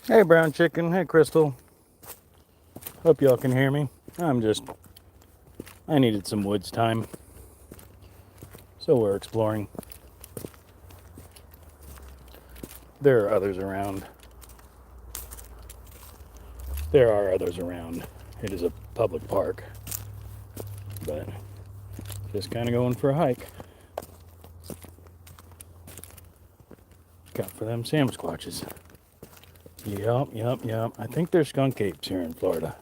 Hey, brown chicken. Hey, Crystal. Hope y'all can hear me. I needed some woods time, so we're exploring. There are others around. There are others around. It is a public park, but just kind of going for a hike. Got for them Sam Squatches. Yup. I think there's skunk apes here in Florida.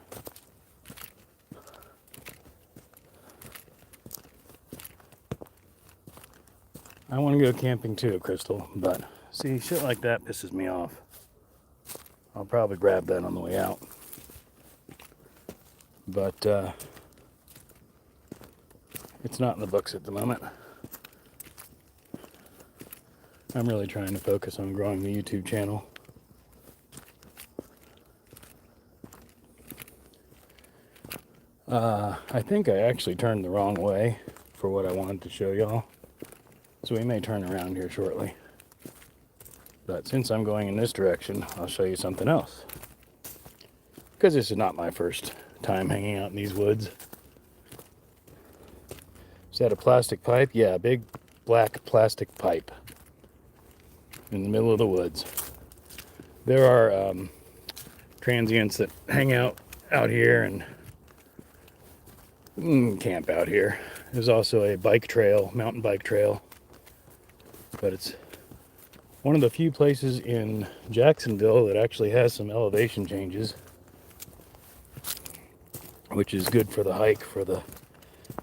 I want to go camping too, Crystal, but see, shit like that pisses me off. I'll probably grab that on the way out. But it's not in the books at the moment. I'm really trying to focus on growing the YouTube channel. I think I actually turned the wrong way for what I wanted to show y'all. So we may turn around here shortly. But since I'm going in this direction, I'll show you something else. Because this is not my first time hanging out in these woods. Is that a plastic pipe? Yeah, a big black plastic pipe in the middle of the woods. There are transients that hang out here and camp out here. There's also a bike trail, mountain bike trail, but it's one of the few places in Jacksonville that actually has some elevation changes, which is good for the hike, for the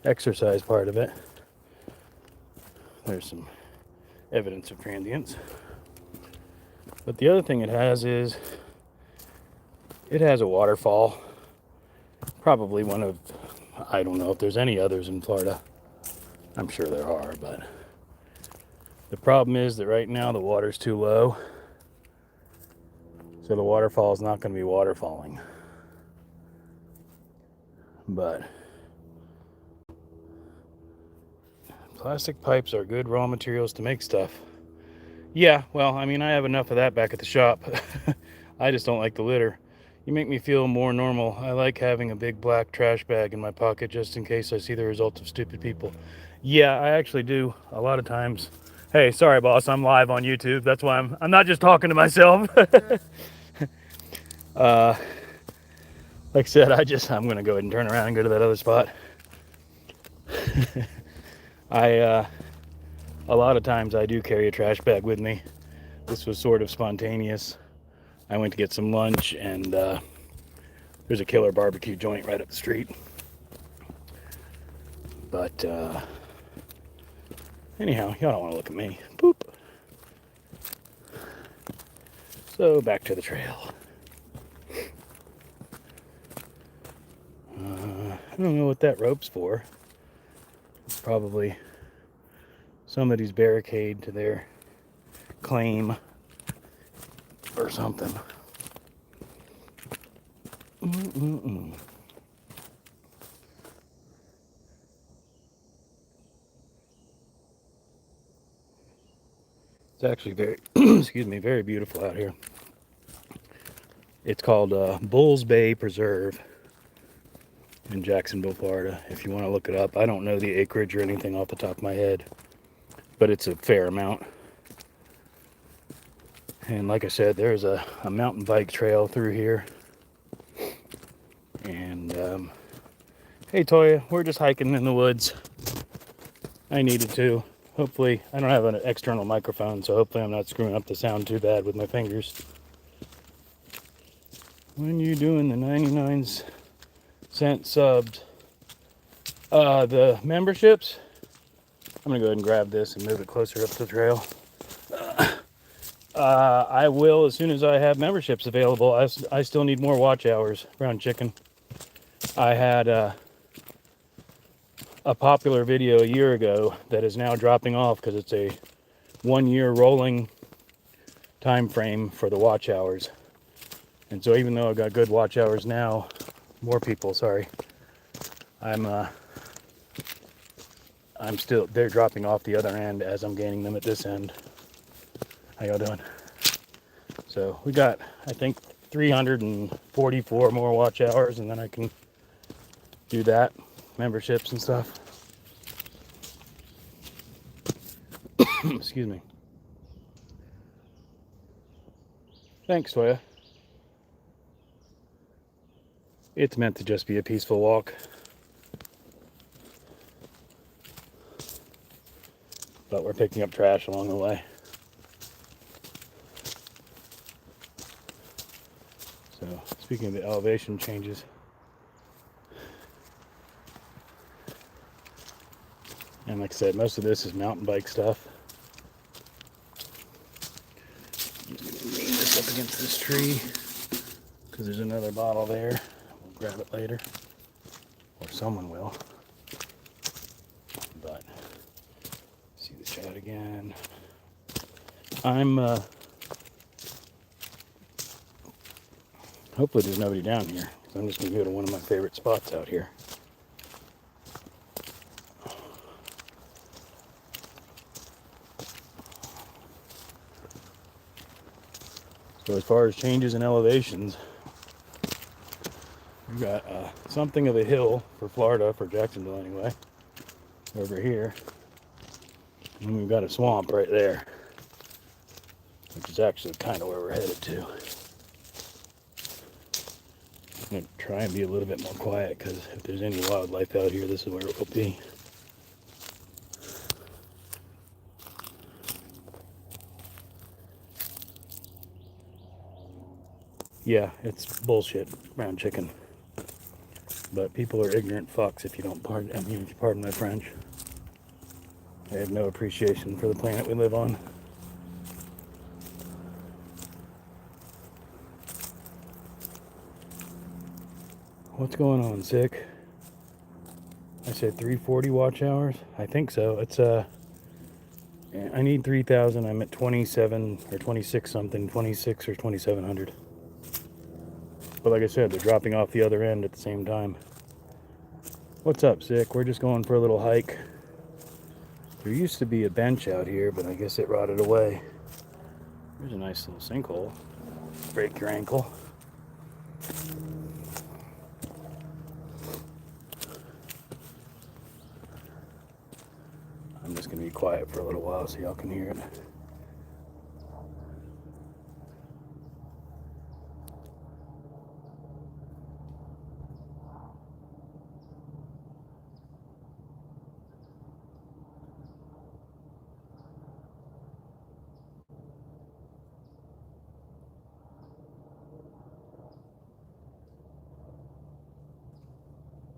exercise part of it. There's some evidence of transients. But the other thing it has is it has a waterfall. Probably one of, I don't know if there's any others in Florida. I'm sure there are, but the problem is that right now the water's too low. So the waterfall is not going to be waterfalling. But plastic pipes are good raw materials to make stuff. Yeah, well, I mean, I have enough of that back at the shop. I just don't like the litter. You make me feel more normal. I like having a big black trash bag in my pocket just in case I see the results of stupid people. Yeah, I actually do a lot of times. Hey, sorry, boss. I'm live on YouTube. That's why I'm not just talking to myself. Like I said, I'm gonna go ahead and turn around and go to that other spot. A lot of times I do carry a trash bag with me. This was sort of spontaneous. I went to get some lunch, and there's a killer barbecue joint right up the street. But anyhow, y'all don't want to look at me. Boop. So back to the trail. I don't know what that rope's for. It's probably somebody's barricade to their claim or something. It's actually very, excuse me, very beautiful out here. It's called Bulls Bay Preserve in Jacksonville, Florida. If you want to look it up, I don't know the acreage or anything off the top of my head, but it's a fair amount. And like I said, there's a mountain bike trail through here. And hey, Toya, we're just hiking in the woods. I needed to. Hopefully, I don't have an external microphone, so hopefully I'm not screwing up the sound too bad with my fingers. When you doing the 99-cent subs? The memberships? I'm gonna go ahead and grab this and move it closer up the trail. I will as soon as I have memberships available. I still need more watch hours, brown chicken. I had a popular video a year ago that is now dropping off because it's a 1-year rolling time frame for the watch hours. And so even though I've got good watch hours now, more people, sorry, I'm still, they're dropping off the other end as I'm gaining them at this end. How y'all doing? So we got, I think, 344 more watch hours, and then I can do that, memberships and stuff. Excuse me. Thanks, Toya. It's meant to just be a peaceful walk. But we're picking up trash along the way. So, speaking of the elevation changes, and like I said, most of this is mountain bike stuff. I'm just going to lean this up against this tree because there's another bottle there. We'll grab it later, or someone will. But see the chat again. Hopefully there's nobody down here, because I'm just going to go to one of my favorite spots out here. So as far as changes in elevations, we've got something of a hill for Florida, for Jacksonville anyway, over here. And we've got a swamp right there, which is actually kind of where we're headed to. I'm going to try and be a little bit more quiet, because if there's any wildlife out here, this is where it will be. Yeah, it's bullshit, brown chicken. But people are ignorant fucks, if you pardon my French. They have no appreciation for the planet we live on. What's going on, Sick? I said 340 watch hours? I think so. It's I need 3,000. I'm at 27 or 26 something, 26 or 2,700. But like I said, they're dropping off the other end at the same time. What's up, Sick? We're just going for a little hike. There used to be a bench out here, but I guess it rotted away. There's a nice little sinkhole. Break your ankle. I'm just going to be quiet for a little while so y'all can hear it.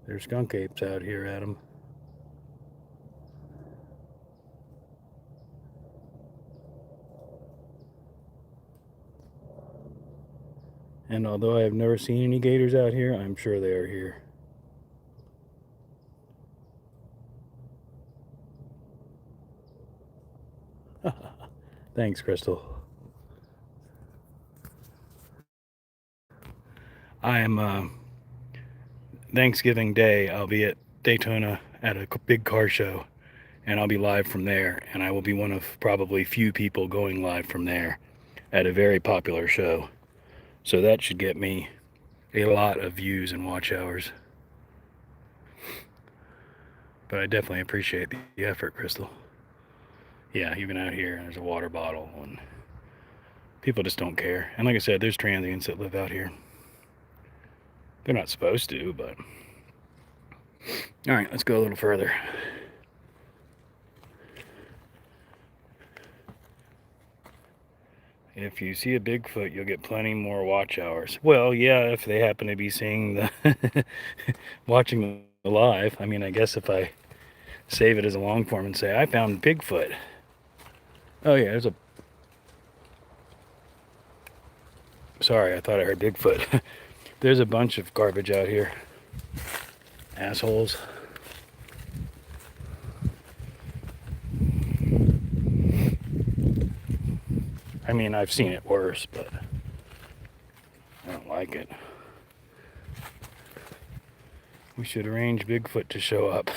There's skunk apes out here, Adam. And although I have never seen any gators out here, I'm sure they are here. Thanks, Crystal. I am Thanksgiving Day. I'll be at Daytona at a big car show, and I'll be live from there. And I will be one of probably few people going live from there at a very popular show. So that should get me a lot of views and watch hours. But I definitely appreciate the effort, Crystal. Yeah, even out here, there's a water bottle, and people just don't care. And like I said, there's transients that live out here. They're not supposed to, but... Alright, let's go a little further. If you see a Bigfoot, you'll get plenty more watch hours. Well, yeah, if they happen to be seeing the... watching the live. I mean, I guess if I save it as a long form and say, I found Bigfoot. Oh yeah, there's a... Sorry, I thought I heard Bigfoot. There's a bunch of garbage out here. Assholes. I mean, I've seen it worse, but I don't like it. We should arrange Bigfoot to show up.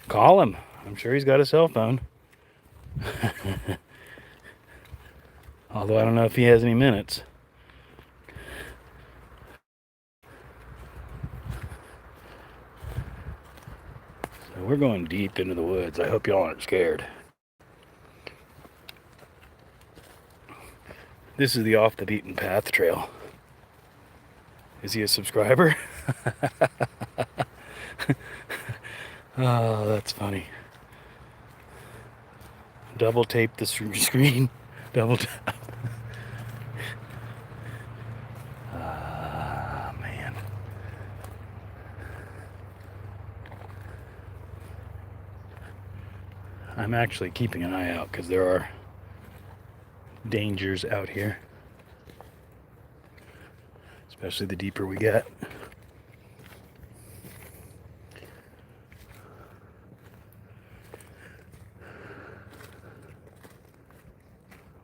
Call him. I'm sure he's got a cell phone. Although I don't know if he has any minutes. We're going deep into the woods. I hope y'all aren't scared. This is the Off the Beaten Path trail. Is he a subscriber? Oh, that's funny. Double tape the screen. Double tap. Man. I'm actually keeping an eye out because there are dangers out here. Especially the deeper we get.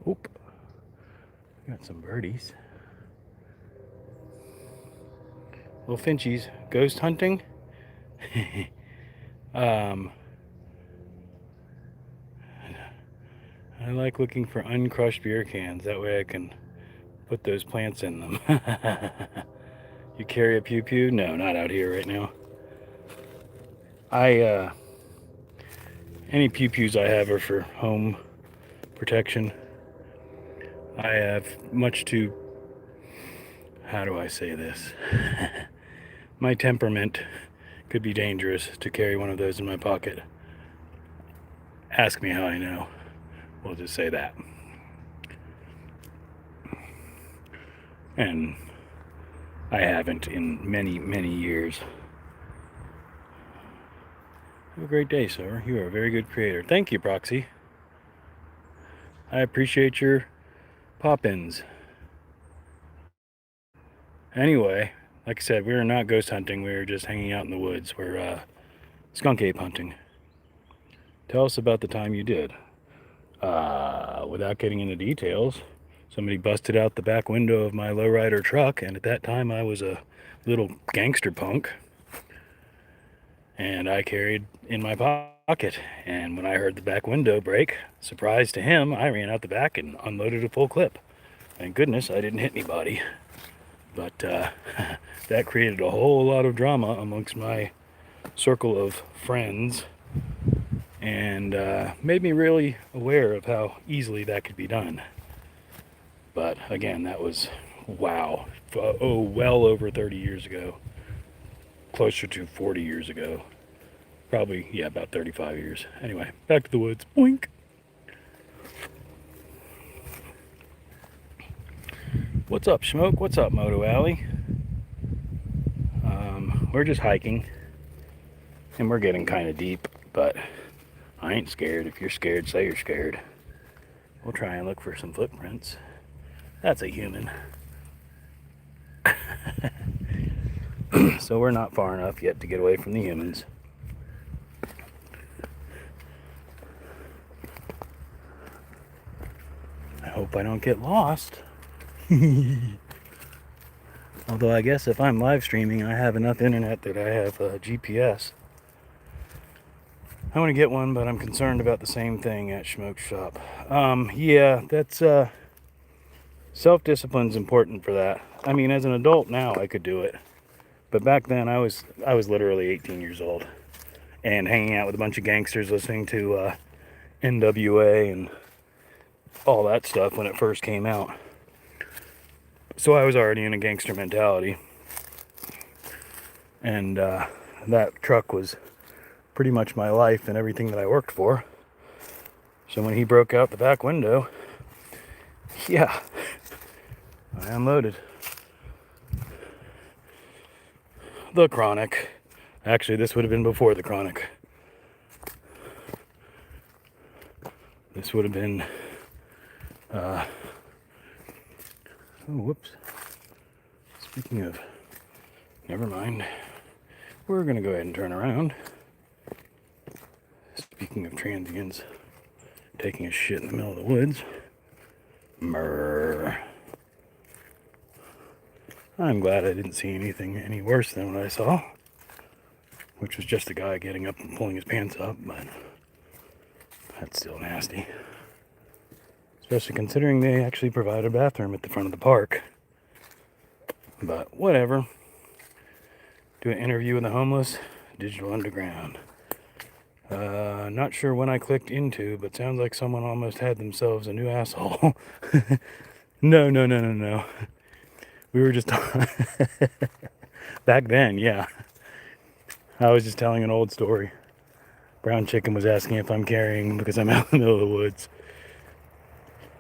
Oop. Got some birdies. Little finchies. Ghost hunting. I like looking for uncrushed beer cans. That way I can put those plants in them. You carry a pew pew? No, not out here right now. Any pew pews I have are for home protection. I have much too, how do I say this? My temperament could be dangerous to carry one of those in my pocket. Ask me how I know. We'll just say that. And I haven't in many, many years. Have a great day, sir. You are a very good creator. Thank you, Proxy. I appreciate your pop-ins. Anyway, like I said, we are not ghost hunting. We are just hanging out in the woods. We're skunk ape hunting. Tell us about the time you did. Without getting into details, somebody busted out the back window of my lowrider truck, and at that time I was a little gangster punk, and I carried in my pocket, and when I heard the back window break, surprise to him, I ran out the back and unloaded a full clip. Thank goodness I didn't hit anybody, but that created a whole lot of drama amongst my circle of friends, and made me really aware of how easily that could be done. But again, that was, wow, well over 30 years ago. Closer to 40 years ago. Probably, yeah, about 35 years. Anyway, back to the woods. Boink! What's up, Smoke? What's up, Moto Alley? We're just hiking. And we're getting kind of deep, but I ain't scared. If you're scared, say you're scared. We'll try and look for some footprints. That's a human. So we're not far enough yet to get away from the humans. I hope I don't get lost. Although I guess if I'm live streaming, I have enough internet that I have GPS. I want to get one, but I'm concerned about the same thing at Smoke's shop. Yeah, that's self-discipline's important for that. I mean, as an adult now, I could do it, but back then I was literally 18 years old and hanging out with a bunch of gangsters, listening to NWA and all that stuff when it first came out. So I was already in a gangster mentality, and that truck was pretty much my life and everything that I worked for. So when he broke out the back window, yeah, I unloaded. The Chronic. Actually, this would have been before the Chronic. This would have been, oh, whoops. Speaking of, never mind. We're gonna go ahead and turn around. Speaking of transients taking a shit in the middle of the woods. Murr. I'm glad I didn't see anything any worse than what I saw, which was just a guy getting up and pulling his pants up, but that's still nasty. Especially considering they actually provide a bathroom at the front of the park. But whatever. Do an interview with the homeless, Digital Underground. Not sure when I clicked into, but sounds like someone almost had themselves a new asshole. No. We were just back then, yeah. I was just telling an old story. Brown Chicken was asking if I'm carrying because I'm out in the middle of the woods.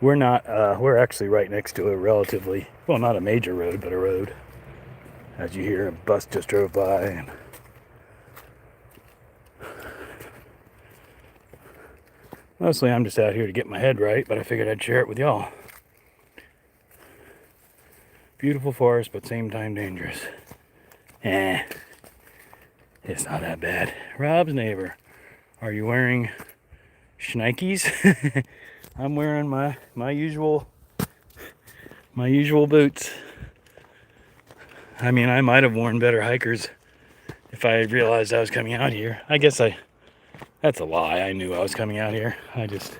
We're not, we're actually right next to a relatively, well, not a major road, but a road. As you hear, a bus just drove by. And mostly I'm just out here to get my head right, but I figured I'd share it with y'all. Beautiful forest, but same time dangerous. It's not that bad. Rob's neighbor, are you wearing Schnikes? I'm wearing my usual boots. I mean, I might have worn better hikers if I realized I was coming out here. I guess that's a lie. I knew I was coming out here. I just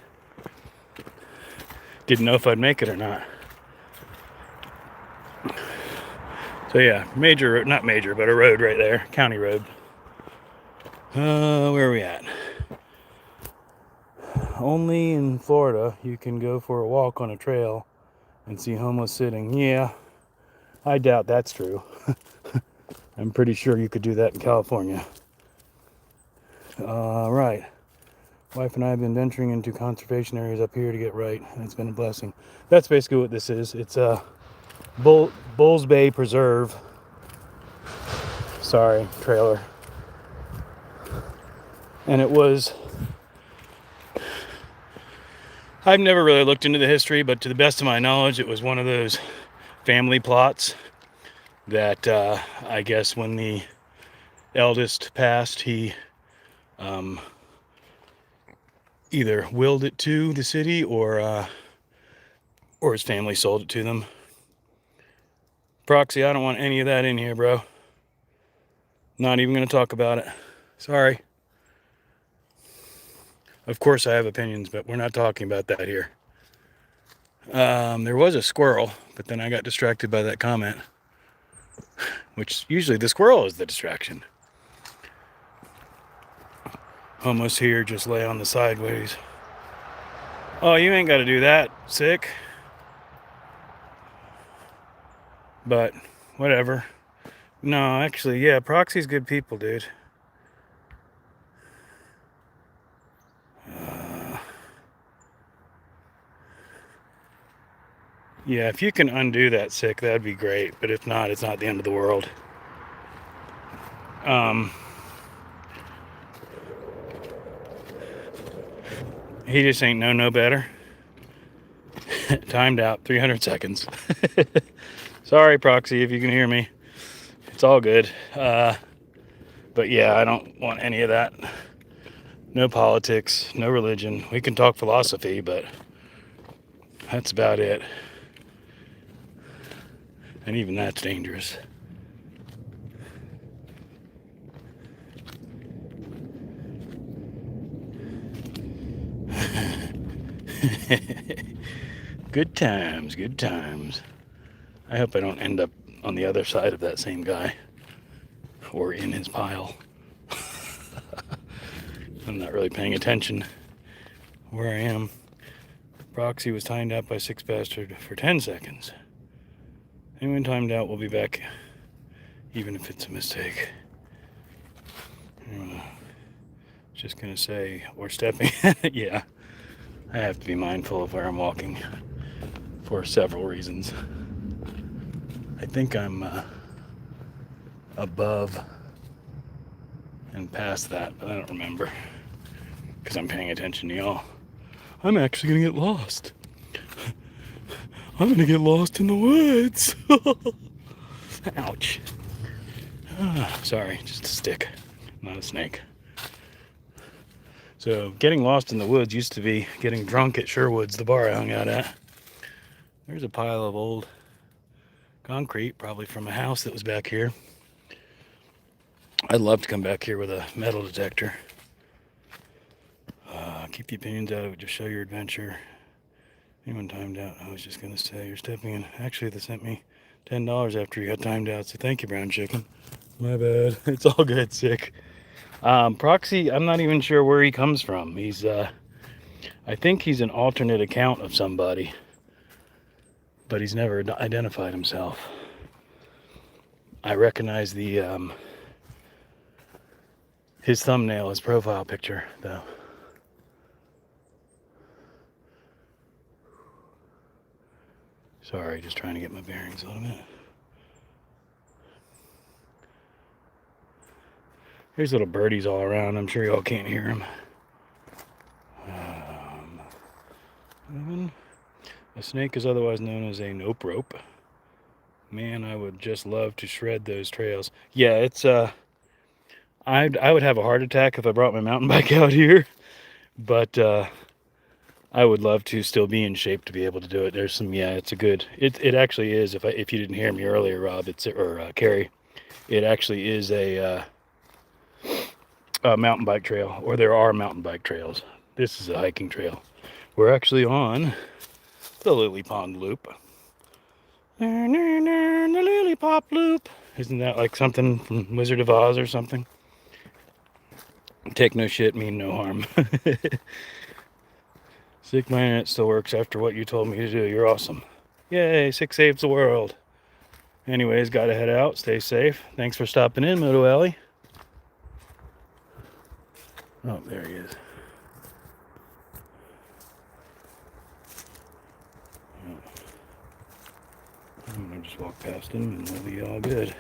didn't know if I'd make it or not. So yeah, not major, but a road right there, county road. Where are we at? Only in Florida you can go for a walk on a trail and see homeless sitting. Yeah, I doubt that's true. I'm pretty sure you could do that in California. Right. Wife and I have been venturing into conservation areas up here to get right, and it's been a blessing. That's basically what this is. It's a Bulls Bay Preserve. Sorry, trailer. And it was, I've never really looked into the history, but to the best of my knowledge, it was one of those family plots that I guess when the eldest passed, he either willed it to the city or his family sold it to them. Proxy, I don't want any of that in here, bro. Not even going to talk about it. Sorry. Of course I have opinions, but we're not talking about that here. There was a squirrel, but then I got distracted by that comment. Which usually the squirrel is the distraction. Almost here, just lay on the sideways. Oh, you ain't got to do that, sick. But whatever. No, actually, yeah, Proxy's good people, dude. Yeah, if you can undo that, sick, that'd be great. But if not, it's not the end of the world. He just ain't no better. Timed out, 300 seconds. Sorry, Proxy, if you can hear me. It's all good. But yeah, I don't want any of that. No politics, no religion. We can talk philosophy, but that's about it. And even that's dangerous. Good times, good times. I hope I don't end up on the other side of that same guy or in his pile. I'm not really paying attention where I am. Proxy was timed out by Six Bastard for 10 seconds. Anyone timed out will be back, even if it's a mistake. Just gonna say, or stepping. Yeah, I have to be mindful of where I'm walking for several reasons. I think I'm above and past that, but I don't remember because I'm paying attention to y'all. I'm actually gonna get lost. I'm gonna get lost in the woods. Ouch. Sorry, just a stick, not a snake. So getting lost in the woods used to be getting drunk at Sherwood's, the bar I hung out at. There's a pile of old concrete, probably from a house that was back here. I'd love to come back here with a metal detector. Keep the opinions out of it, just show your adventure. Anyone timed out? I was just gonna say, you're stepping in. Actually, they sent me $10 after you got timed out, so thank you, Brown Chicken. My bad. It's all good, sick. Proxy, I'm not even sure where he comes from. He's, I think he's an alternate account of somebody, but he's never identified himself. I recognize the, his thumbnail, his profile picture, though. Sorry, just trying to get my bearings a little bit. There's little birdies all around. I'm sure y'all can't hear them. A snake is otherwise known as a nope rope. Man, I would just love to shred those trails. Yeah, it's I would have a heart attack if I brought my mountain bike out here, but I would love to still be in shape to be able to do it. There's some, yeah, it's a good. It actually is. If you didn't hear me earlier, Rob, Carrie, it actually is a mountain bike trail, or there are mountain bike trails. This is a hiking trail. We're actually on the Lily Pond Loop. The Lily Pop Loop. Isn't that like something from Wizard of Oz or something? Take no shit, mean no harm. Sick my internet still works after what you told me to do. You're awesome. Yay, Sick saves the world. Anyways, gotta head out. Stay safe. Thanks for stopping in, Moto Alley. Oh, there he is. I'm gonna just walk past him and we'll be all good.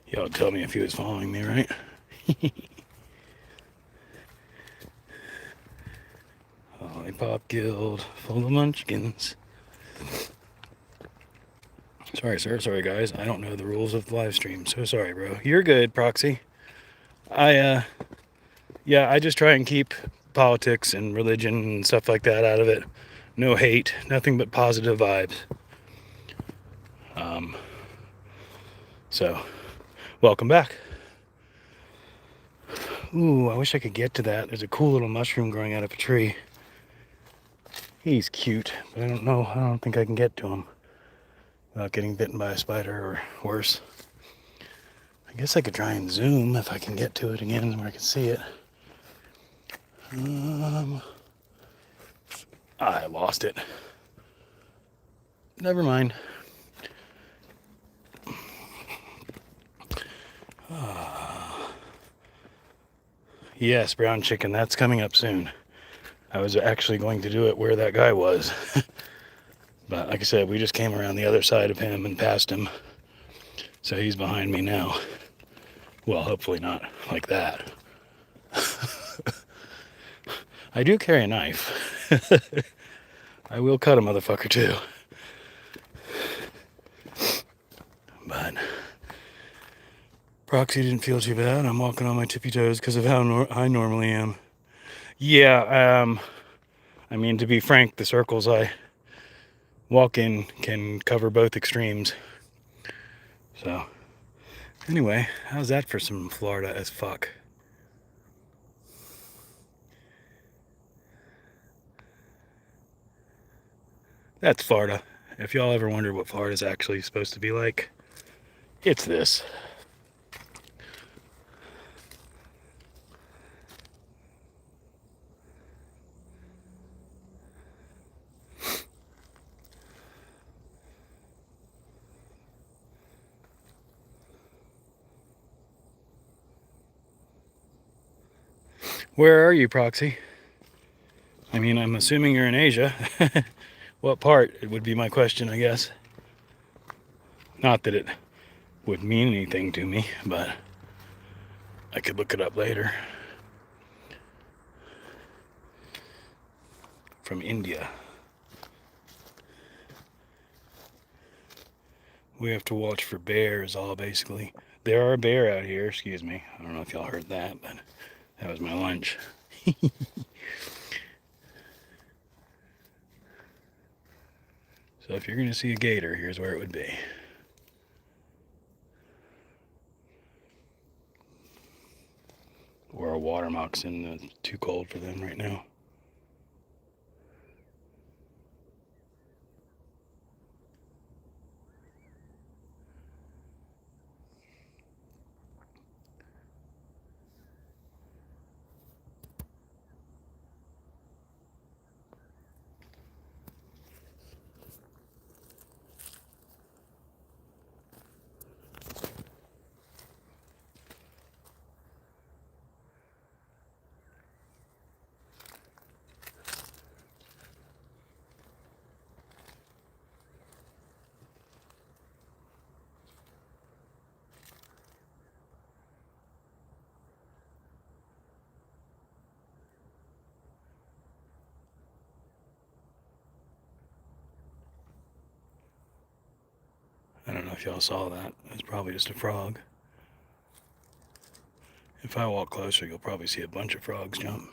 Y'all tell me if he was following me, right? Lollipop Guild, full of munchkins. Sorry, sir. Sorry, guys. I don't know the rules of the live stream. So sorry, bro. You're good, Proxy. I just try and keep politics and religion and stuff like that out of it. No hate, nothing but positive vibes. So, welcome back. Ooh, I wish I could get to that. There's a cool little mushroom growing out of a tree. He's cute, but I don't know. I don't think I can get to him without getting bitten by a spider or worse. I guess I could try and zoom if I can get to it again where I can see it. I lost it. Never mind. Yes, brown chicken. That's coming up soon. I was actually going to do it where that guy was. But like I said, we just came around the other side of him and passed him. So he's behind me now. Well, hopefully not like that. I do carry a knife. I will cut a motherfucker too. But Proxy didn't feel too bad. I'm walking on my tippy toes because of how I normally am. Yeah, I mean, to be frank, the circles I walk in can cover both extremes. So, anyway, how's that for some Florida as fuck? That's Florida. If y'all ever wondered what Florida's actually supposed to be like, it's this. Where are you, Proxy? I mean, I'm assuming you're in Asia. What part? It would be my question, I guess. Not that it would mean anything to me, but I could look it up later. From India. We have to watch for bears, all basically. There are a bear out here, excuse me. I don't know if y'all heard that, but that was my lunch. So if you're going to see a gator, here's where it would be. Or a water moccasin. It's too cold for them right now. I don't know if y'all saw that. It's probably just a frog. If I walk closer, you'll probably see a bunch of frogs jump.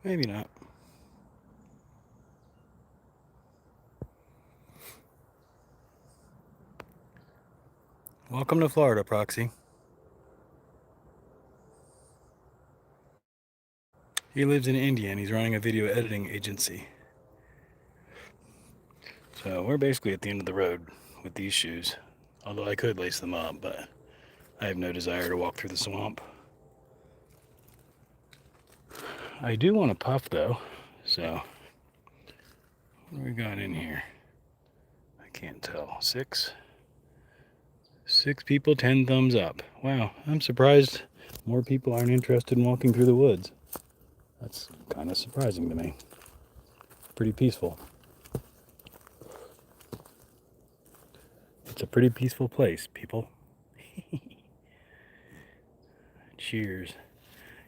Maybe not. Welcome to Florida, Proxy. He lives in India and he's running a video editing agency. So we're basically at the end of the road with these shoes. Although I could lace them up, but I have no desire to walk through the swamp. I do want to puff though, so what do we got in here? I can't tell. Six people, 10 thumbs up. Wow, I'm surprised more people aren't interested in walking through the woods. That's kind of surprising to me. Pretty peaceful. It's a pretty peaceful place, people. Cheers.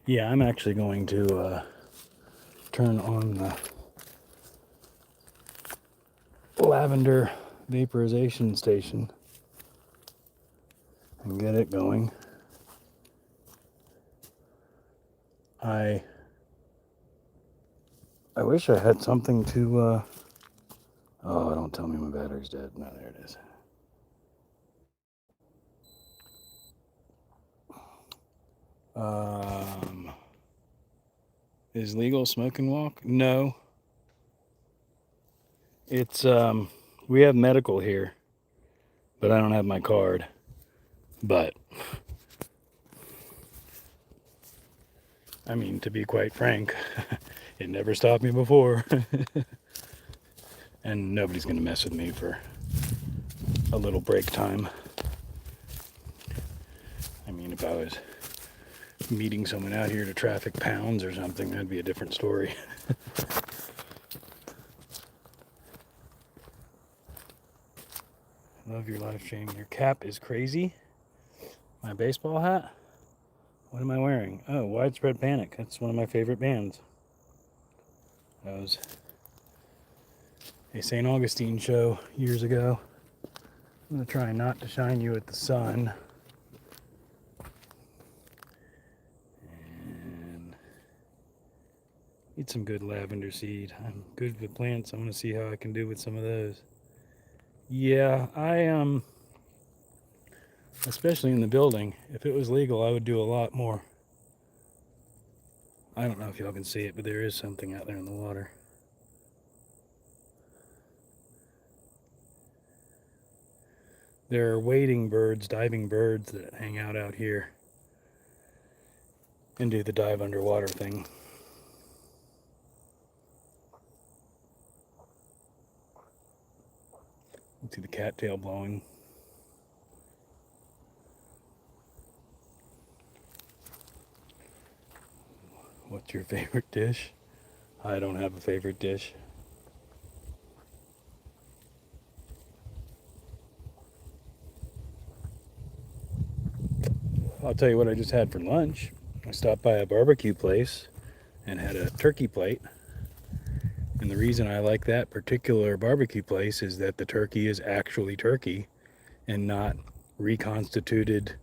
Yeah, I'm actually going to turn on the lavender vaporization station and get it going. I wish I had something to oh, don't tell me my battery's dead. No, there it is. Is legal smoke and walk? No. It's we have medical here, but I don't have my card. But I mean, to be quite frank, it never stopped me before. And nobody's gonna mess with me for a little break time. I mean, if I was meeting someone out here to traffic pounds or something, that'd be a different story. Love your live stream. Your cap is crazy. My baseball hat? What am I wearing? Oh, Widespread Panic. That's one of my favorite bands. That was a St. Augustine show years ago. I'm going to try not to shine you at the sun. And eat some good lavender seed. I'm good with plants. I'm going to see how I can do with some of those. Yeah, I especially in the building, if it was legal, I would do a lot more. I don't know if y'all can see it, but there is something out there in the water. There are wading birds, diving birds that hang out here and do the dive underwater thing. You see the cattail blowing. What's your favorite dish? I don't have a favorite dish. I'll tell you what I just had for lunch. I stopped by a barbecue place and had a turkey plate. And the reason I like that particular barbecue place is that the turkey is actually turkey and not reconstituted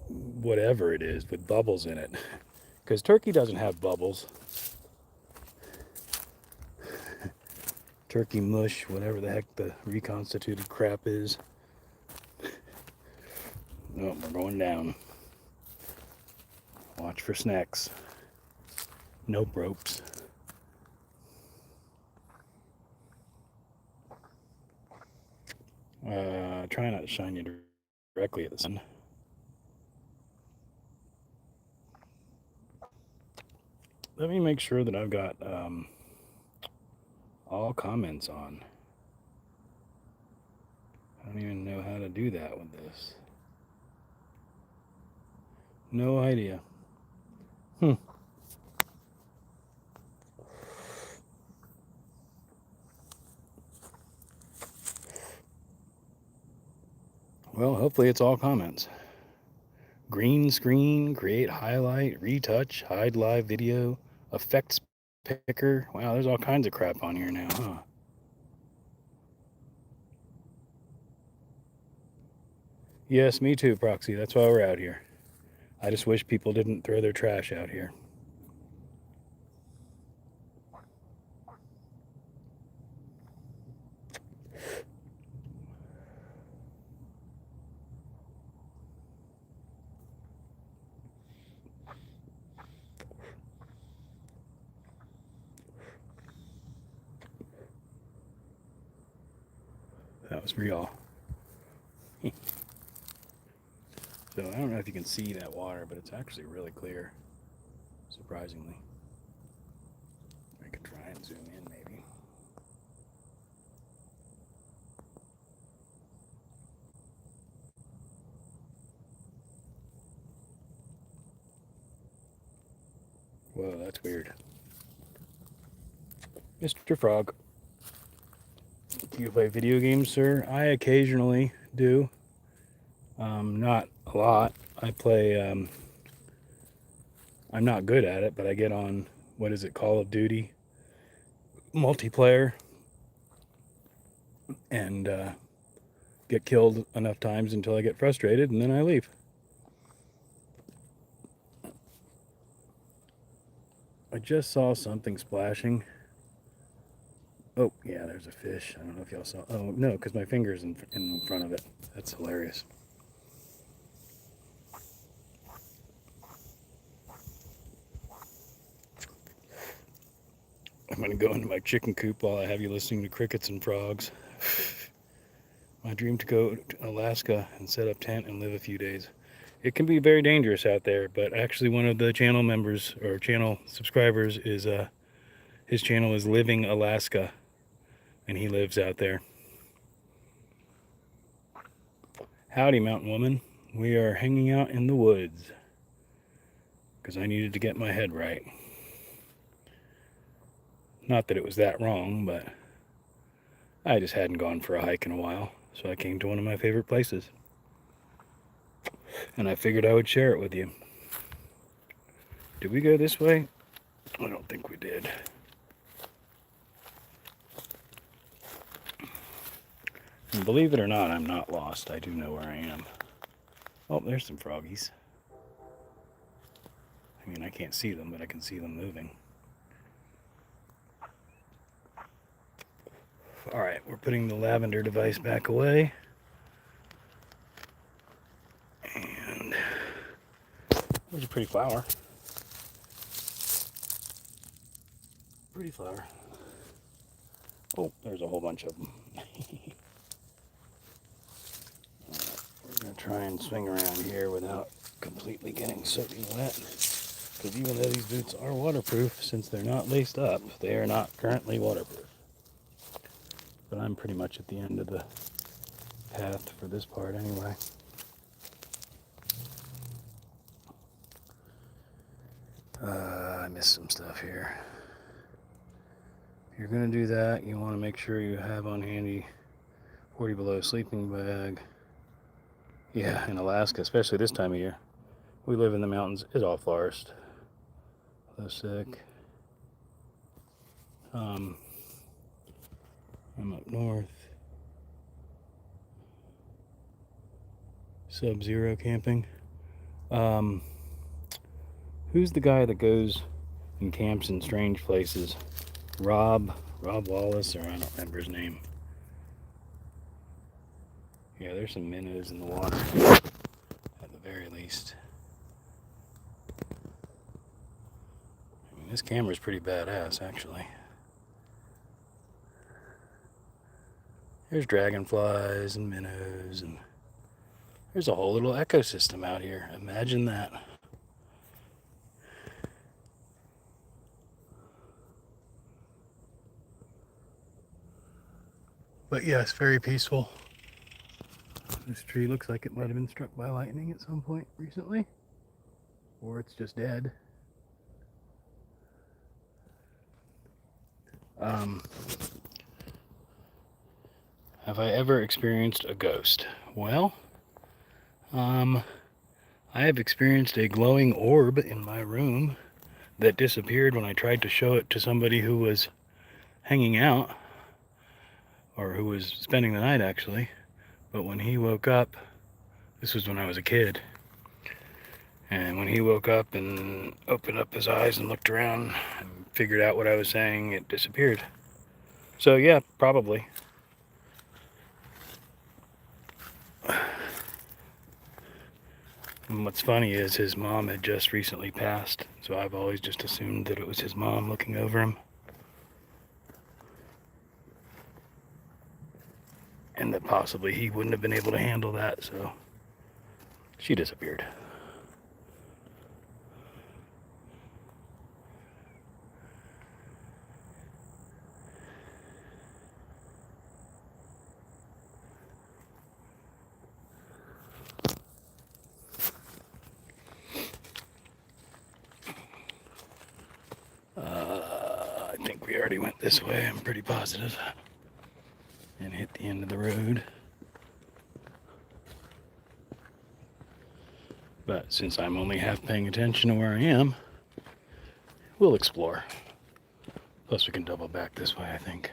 whatever it is with bubbles in it. Because turkey doesn't have bubbles. Turkey mush, whatever the heck the reconstituted crap is. Oh, we're going down. Watch for snacks. Nope ropes. Try not to shine you directly at the sun. Let me make sure that I've got all comments on. I don't even know how to do that with this. No idea. Well, hopefully it's all comments. Green screen, create highlight, retouch, hide live video, effects picker. Wow, there's all kinds of crap on here now, huh? Yes, me too, Proxy. That's why we're out here. I just wish people didn't throw their trash out here. That was real. So I don't know if you can see that water, but it's actually really clear, surprisingly. I could try and zoom in maybe. Whoa, that's weird. Mr. Frog. Do you play video games, sir? I occasionally do. Not a lot. I play, I'm not good at it, but I get on, what is it, Call of Duty multiplayer and get killed enough times until I get frustrated and then I leave. I just saw something splashing. Oh, yeah, there's a fish. I don't know if y'all saw. Oh, no, because my finger's in front of it. That's hilarious. I'm going to go into my chicken coop while I have you listening to crickets and frogs. My dream to go to Alaska and set up tent and live a few days. It can be very dangerous out there, but actually one of the channel members or channel subscribers is, his channel is Living Alaska, and he lives out there. Howdy, mountain woman. We are hanging out in the woods because I needed to get my head right. Not that it was that wrong, but I just hadn't gone for a hike in a while, so I came to one of my favorite places. And I figured I would share it with you. Did we go this way? I don't think we did. And believe it or not, I'm not lost. I do know where I am. Oh, there's some froggies. I mean, I can't see them, but I can see them moving. All right, we're putting the lavender device back away. And there's a pretty flower. Pretty flower. Oh, there's a whole bunch of them. We're going to try and swing around here without completely getting soaking wet. Because even though these boots are waterproof, since they're not laced up, they are not currently waterproof. But I'm pretty much at the end of the path for this part anyway. I missed some stuff here. If you're going to do that, you want to make sure you have on handy 40 below sleeping bag. Yeah, in Alaska, especially this time of year. We live in the mountains. It's all forest. So sick. I'm up north. Sub-Zero camping. Who's the guy that goes and camps in strange places? Rob Wallace, or I don't remember his name. Yeah, there's some minnows in the water, at the very least. I mean, this camera's pretty badass, actually. There's dragonflies and minnows, and there's a whole little ecosystem out here. Imagine that. But yes, very peaceful. This tree looks like it might have been struck by lightning at some point recently, or it's just dead. Have I ever experienced a ghost? Well, I have experienced a glowing orb in my room that disappeared when I tried to show it to somebody who was hanging out, or who was spending the night actually. But when he woke up, this was when I was a kid, and when he woke up and opened up his eyes and looked around and figured out what I was saying, it disappeared. So yeah, probably. And what's funny is his mom had just recently passed, so I've always just assumed that it was his mom looking over him. And that possibly he wouldn't have been able to handle that, so she disappeared. I think we already went this way, I'm pretty positive, and hit the end of the road. But since I'm only half paying attention to where I am, we'll explore. Plus we can double back this way, I think.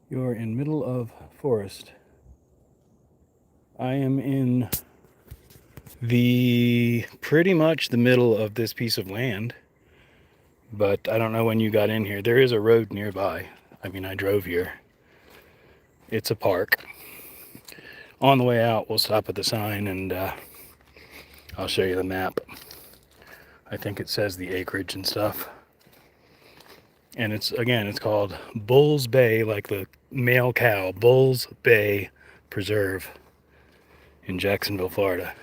You're in middle of forest. I am in pretty much the middle of this piece of land, but I don't know when you got in here. There is a road nearby. I mean, I drove here. It's a park. On the way out, we'll stop at the sign and I'll show you the map. I think it says the acreage and stuff. And it's called Bulls Bay, like the male cow, Bulls Bay Preserve in Jacksonville, Florida.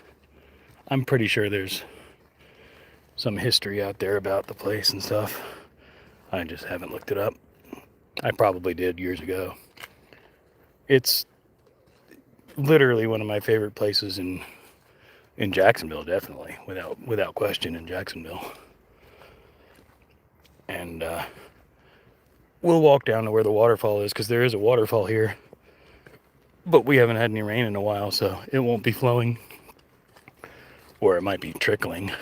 I'm pretty sure there's some history out there about the place and stuff. I just haven't looked it up. I probably did years ago. It's literally one of my favorite places in Jacksonville, definitely, without question, in Jacksonville. And we'll walk down to where the waterfall is, because there is a waterfall here, but we haven't had any rain in a while, so it won't be flowing, or it might be trickling.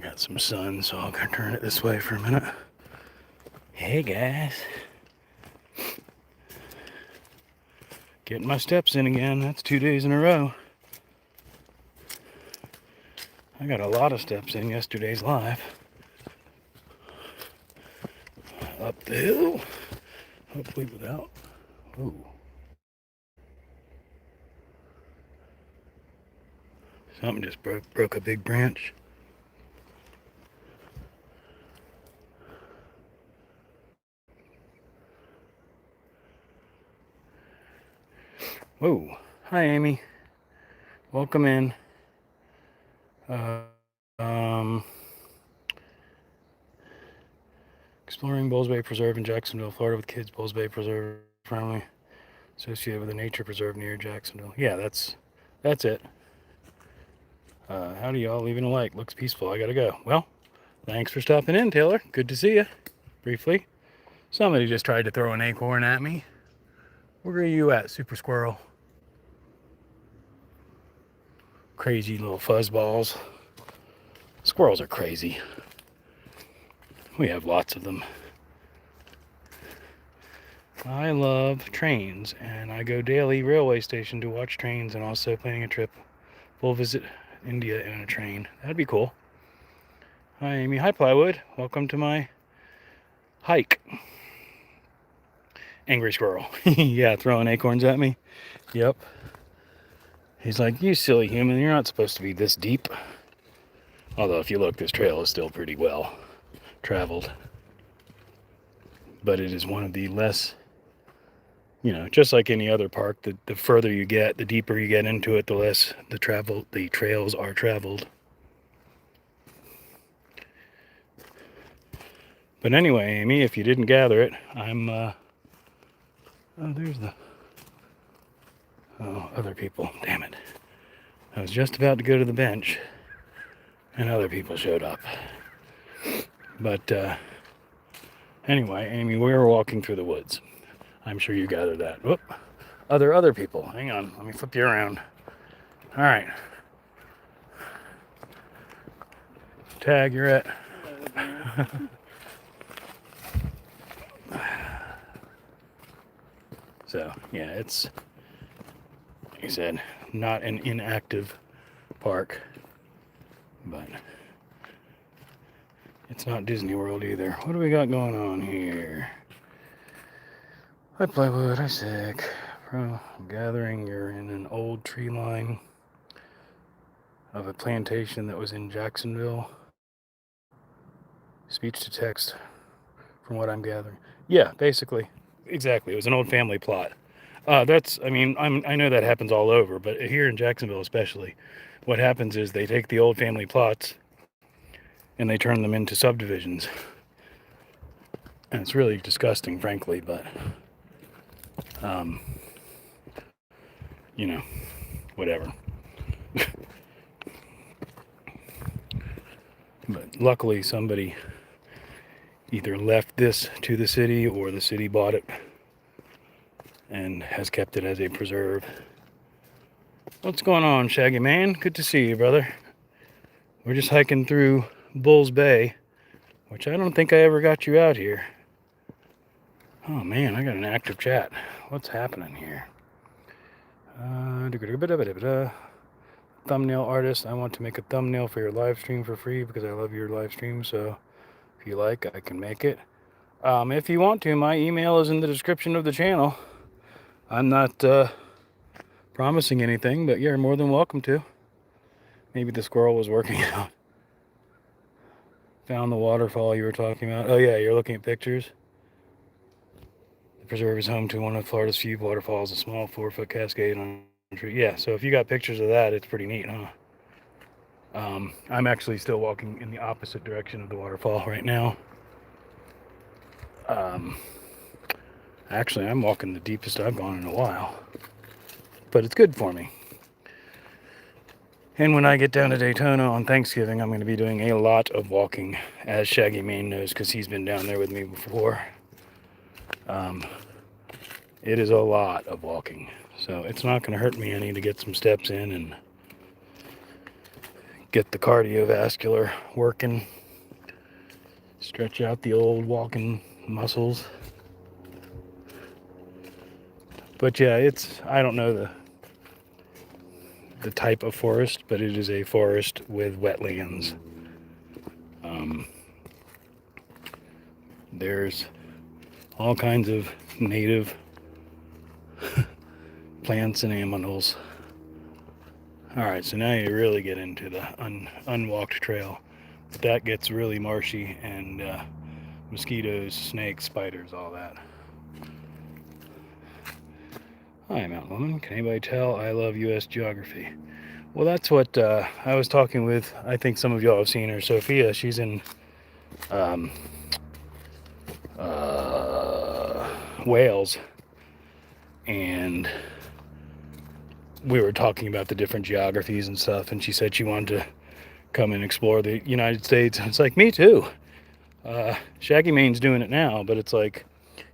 Got some sun, so I'll go turn it this way for a minute. Hey guys, getting my steps in again. That's 2 days in a row. I got a lot of steps in yesterday's live. Up the hill, hopefully without. Ooh. Something just broke a big branch. Whoa. Hi, Amy. Welcome in. Exploring Bulls Bay Preserve in Jacksonville, Florida with kids. Bulls Bay Preserve friendly. associated with a nature preserve near Jacksonville. Yeah, that's it. How do y'all leaving a like? Looks peaceful. I gotta go. Well, thanks for stopping in, Taylor. Good to see you. Briefly. Somebody just tried to throw an acorn at me. Where are you at, Super Squirrel? Crazy little fuzzballs. Squirrels are crazy. We have lots of them. I love trains, and I go daily railway station to watch trains, and also planning a trip. We'll visit India in a train. That'd be cool. Hi, Amy. Hi, Plywood. Welcome to my hike. Angry squirrel. Yeah, throwing acorns at me. Yep. He's like, you silly human, you're not supposed to be this deep. Although, if you look, this trail is still pretty well traveled. But it is one of the less, just like any other park, the further you get, the deeper you get into it, the less the trails are traveled. But anyway, Amy, if you didn't gather it, I'm, there's the, other people, damn it. I was just about to go to the bench, and other people showed up. But, anyway, Amy, we were walking through the woods. I'm sure you gathered that. Whoop. Other people. Hang on, let me flip you around. All right. Tag, you're at. So, yeah, it's, like I said, not an inactive park, but it's not Disney World either. What do we got going on here? Hi, Plywood. Hi, Sick. From gathering, you're in an old tree line of a plantation that was in Jacksonville. Speech to text, from what I'm gathering. Yeah, basically. Exactly. It was an old family plot. I know that happens all over, but here in Jacksonville especially, what happens is they take the old family plots and they turn them into subdivisions. And it's really disgusting, frankly, but, whatever. But luckily somebody either left this to the city or the city bought it and has kept it as a preserve. What's going on, Shaggy Man? Good to see you, brother. We're just hiking through Bulls Bay, which I don't think I ever got you out here. Oh man, I got an active chat. What's happening here? Thumbnail artist. I want to make a thumbnail for your live stream for free because I love your live stream. So if you like, I can make it. If you want to, my email is in the description of the channel. I'm not promising anything, but you're more than welcome to. Maybe the squirrel was working out. Found the waterfall you were talking about. Oh yeah, you're looking at pictures. The preserve is home to one of Florida's few waterfalls, a small 4-foot cascade on a tree. Yeah, so if you got pictures of that, it's pretty neat, huh? I'm actually still walking in the opposite direction of the waterfall right now. Actually, I'm walking the deepest I've gone in a while. But it's good for me. And when I get down to Daytona on Thanksgiving, I'm going to be doing a lot of walking, as Shaggy Mane knows, because he's been down there with me before. It is a lot of walking, so it's not going to hurt me any to get some steps in and get the cardiovascular working, stretch out the old walking muscles. But yeah, I don't know the type of forest, but it is a forest with wetlands. There's all kinds of native plants and animals. Alright, so now you really get into the unwalked trail. But that gets really marshy and mosquitoes, snakes, spiders, all that. Hi, Mountain Woman. Can anybody tell I love U.S. geography? Well, that's what I was talking with. I think some of y'all have seen her. Sophia, she's in Wales. and we were talking about the different geographies and stuff, and she said she wanted to come and explore the United States. It's like, me too. Shaggy Mane's doing it now, but it's like,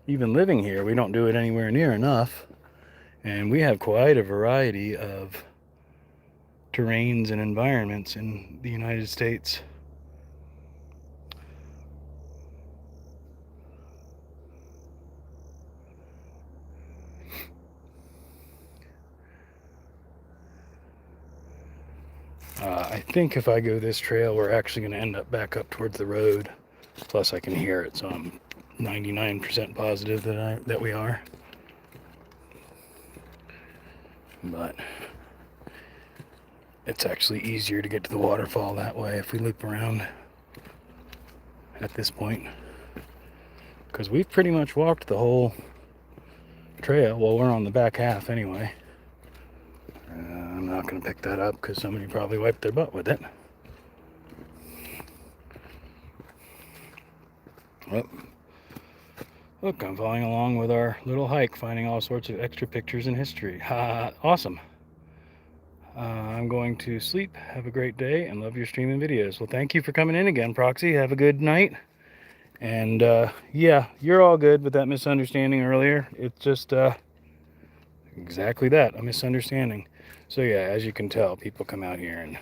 even living here, we don't do it anywhere near enough. And we have quite a variety of terrains and environments in the United States. I think if I go this trail, we're actually going to end up back up towards the road. Plus, I can hear it, so I'm 99% positive that we are. But it's actually easier to get to the waterfall that way if we loop around at this point, because we've pretty much walked the whole trail. Well, we're on the back half anyway. I'm not going to pick that up because somebody probably wiped their butt with it. Oh, look, I'm following along with our little hike, finding all sorts of extra pictures and history. Awesome. I'm going to sleep. Have a great day and love your stream and videos. Well, thank you for coming in again, Proxy. Have a good night. And yeah, you're all good with that misunderstanding earlier. It's just exactly that, a misunderstanding. So yeah, as you can tell, people come out here and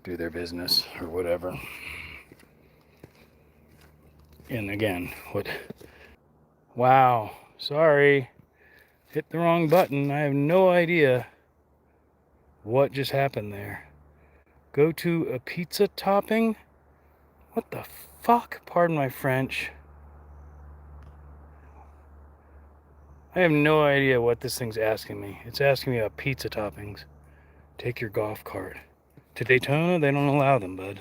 do their business or whatever. And again, wow, sorry, hit the wrong button. I have no idea what just happened there. Go to a pizza topping? What the fuck? Pardon my French. I have no idea what this thing's asking me. It's asking me about pizza toppings. Take your golf cart. To Daytona, they don't allow them, bud.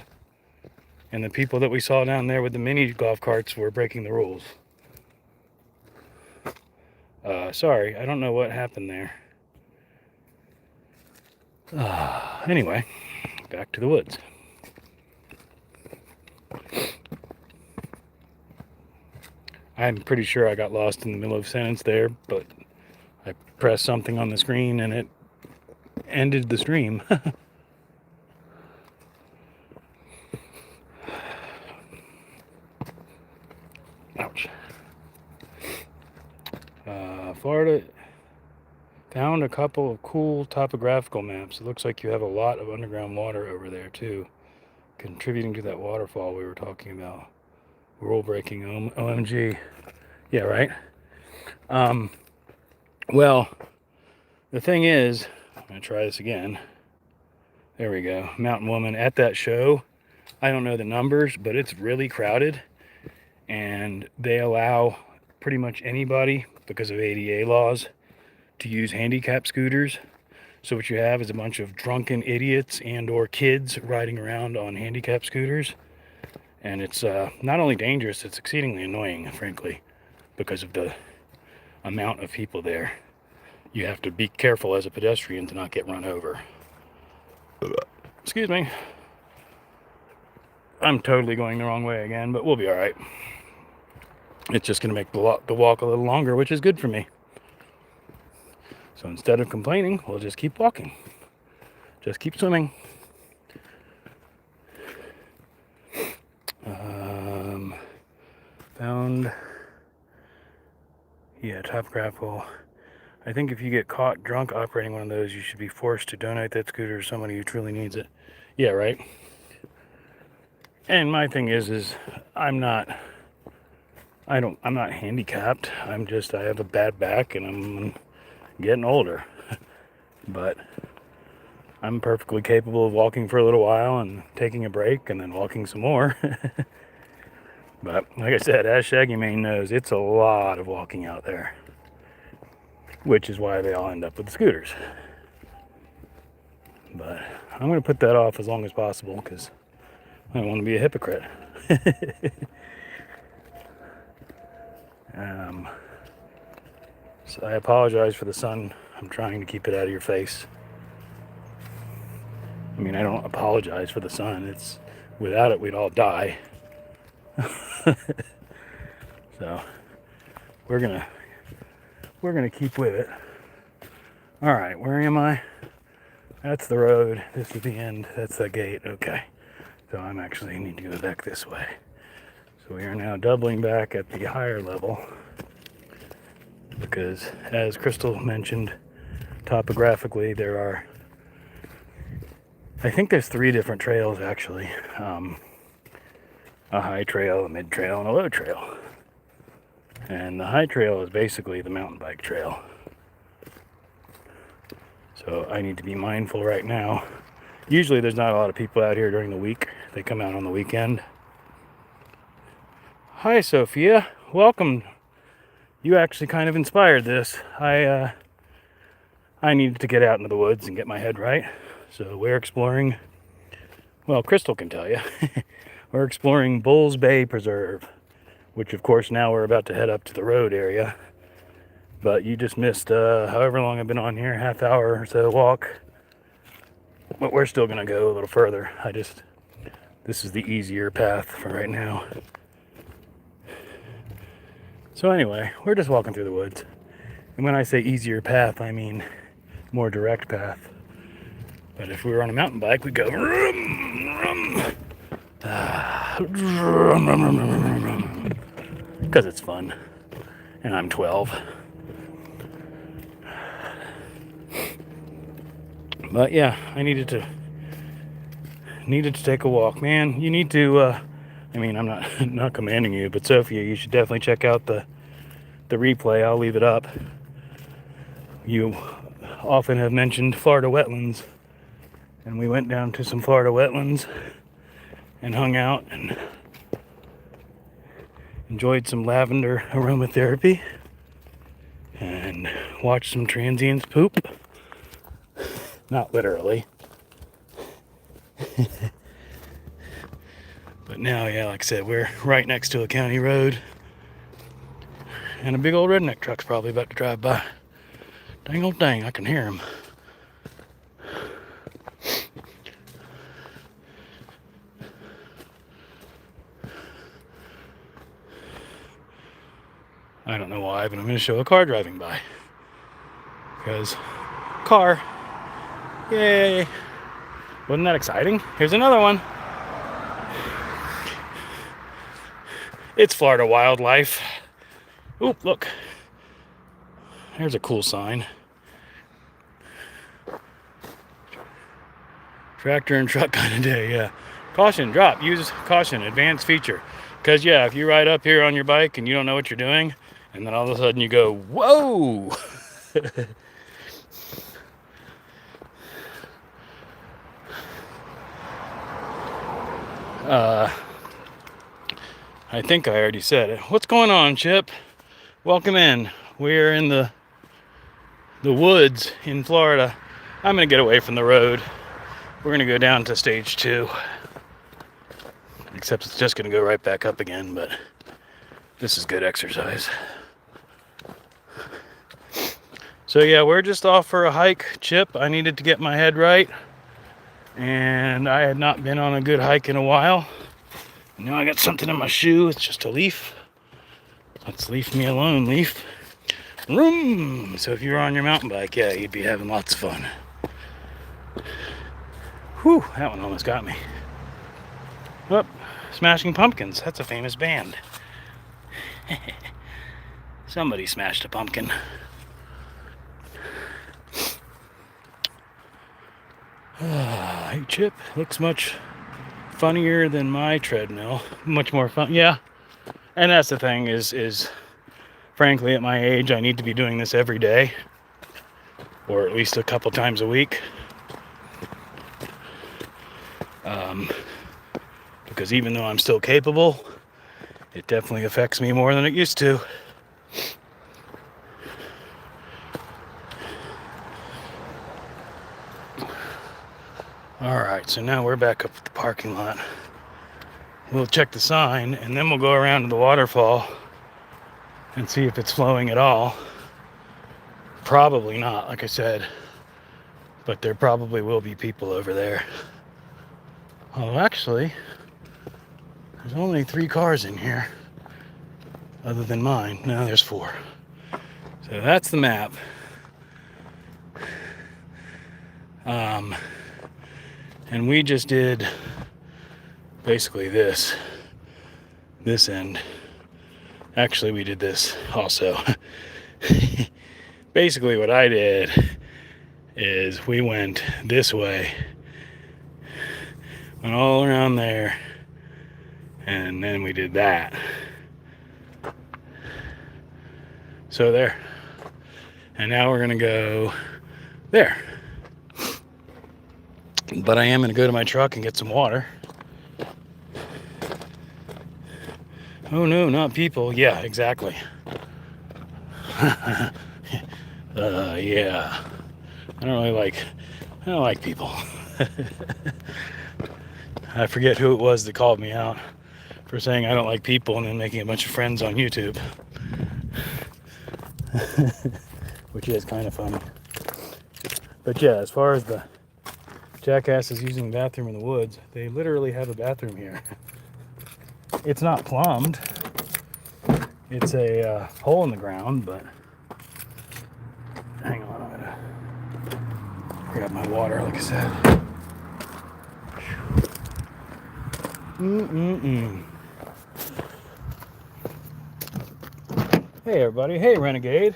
And the people that we saw down there with the mini golf carts were breaking the rules. Sorry, I don't know what happened there. Anyway, back to the woods. I'm pretty sure I got lost in the middle of a sentence there, but I pressed something on the screen and it ended the stream. Ouch. Florida found a couple of cool topographical maps. It looks like you have a lot of underground water over there too, contributing to that waterfall we were talking about. Rule breaking, OMG. Yeah, right? Well, the thing is, I'm going to try this again. There we go. Mountain Woman at that show. I don't know the numbers, but it's really crowded. And they allow pretty much anybody, because of ADA laws, to use handicap scooters. So what you have is a bunch of drunken idiots and or kids riding around on handicap scooters. And it's not only dangerous, it's exceedingly annoying, frankly, because of the amount of people there. You have to be careful as a pedestrian to not get run over. Excuse me. I'm totally going the wrong way again, but we'll be all right. It's just going to make the walk a little longer, which is good for me. So instead of complaining, we'll just keep walking. Just keep swimming. Found, yeah, topographical. I think if you get caught drunk operating one of those, you should be forced to donate that scooter to somebody who truly needs it. Yeah, right? And my thing is I'm not handicapped. I have a bad back and I'm getting older. But I'm perfectly capable of walking for a little while and taking a break and then walking some more. But like I said, as Shaggy Mane knows, it's a lot of walking out there, which is why they all end up with the scooters. But I'm going to put that off as long as possible because I don't want to be a hypocrite. So I apologize for the sun. I'm trying to keep it out of your face. I mean, I don't apologize for the sun. It's without it, we'd all die. So we're we're going to keep with it. All right, where am I? That's the road. This is the end. That's the gate. Okay. So I'm actually need to go back this way. So we are now doubling back at the higher level because, as Crystal mentioned, topographically there are, I think there's 3 different trails actually. A high trail, a mid trail, and a low trail. And the high trail is basically the mountain bike trail. So I need to be mindful right now. Usually there's not a lot of people out here during the week. They come out on the weekend. Hi, Sophia. Welcome. You actually kind of inspired this. I needed to get out into the woods and get my head right. So we're exploring, well, Crystal can tell you. We're exploring Bulls Bay Preserve, which of course now we're about to head up to the road area. But you just missed however long I've been on here, half hour or so walk. But we're still gonna go a little further. This is the easier path for right now. So anyway, we're just walking through the woods. And when I say easier path, I mean more direct path. But if we were on a mountain bike, we'd go because it's fun. And I'm 12. But yeah, I needed to take a walk. Man, you need to I mean, I'm not commanding you, but Sophia, you should definitely check out the replay. I'll leave it up. You often have mentioned Florida wetlands, and we went down to some Florida wetlands and hung out and enjoyed some lavender aromatherapy and watched some transients poop. Not literally. But now, yeah, like I said, we're right next to a county road. And a big old redneck truck's probably about to drive by. Dang old dang, I can hear him. I don't know why, but I'm going to show a car driving by. Because, car. Yay. Wasn't that exciting? Here's another one. It's Florida wildlife. Oop, look. There's a cool sign. Tractor and truck kind of day, yeah. Caution, drop, use caution, advanced feature. Because, yeah, if you ride up here on your bike and you don't know what you're doing, and then all of a sudden you go, whoa! I think I already said it. What's going on, Chip? Welcome in. We're in the woods in Florida. I'm going to get away from the road. We're going to go down to stage 2. Except it's just going to go right back up again, but this is good exercise. So yeah, we're just off for a hike, Chip. I needed to get my head right. And I had not been on a good hike in a while. Now I got something in my shoe. It's just a leaf. Let's leave me alone, leaf. Vroom. So if you were on your mountain bike, yeah, you'd be having lots of fun. Whew, that one almost got me. Oh, Smashing Pumpkins. That's a famous band. Somebody smashed a pumpkin. Hey, Chip, looks much funnier than my treadmill. Much more fun. Yeah. And that's the thing is frankly, at my age, I need to be doing this every day, or at least a couple times a week. Because even though I'm still capable, it definitely affects me more than it used to. Alright, so now we're back up at the parking lot. We'll check the sign, and then we'll go around to the waterfall and see if it's flowing at all. Probably not, like I said. But there probably will be people over there. Oh, actually, there's only 3 cars in here. Other than mine. No, there's 4. So that's the map. And we just did basically this end. Actually, we did this also. Basically what I did is we went this way, went all around there, and then we did that. So there. And now we're gonna go there. But I am gonna go to my truck and get some water. Oh no, not people. Yeah, exactly. Yeah. I don't like people. I forget who it was that called me out for saying I don't like people and then making a bunch of friends on YouTube. Which is kind of funny. But yeah, as far as the jackasses using the bathroom in the woods, they literally have a bathroom here. It's not plumbed. It's a hole in the ground, but hang on, I'm gonna grab my water, like I said. Hey everybody, hey Renegade.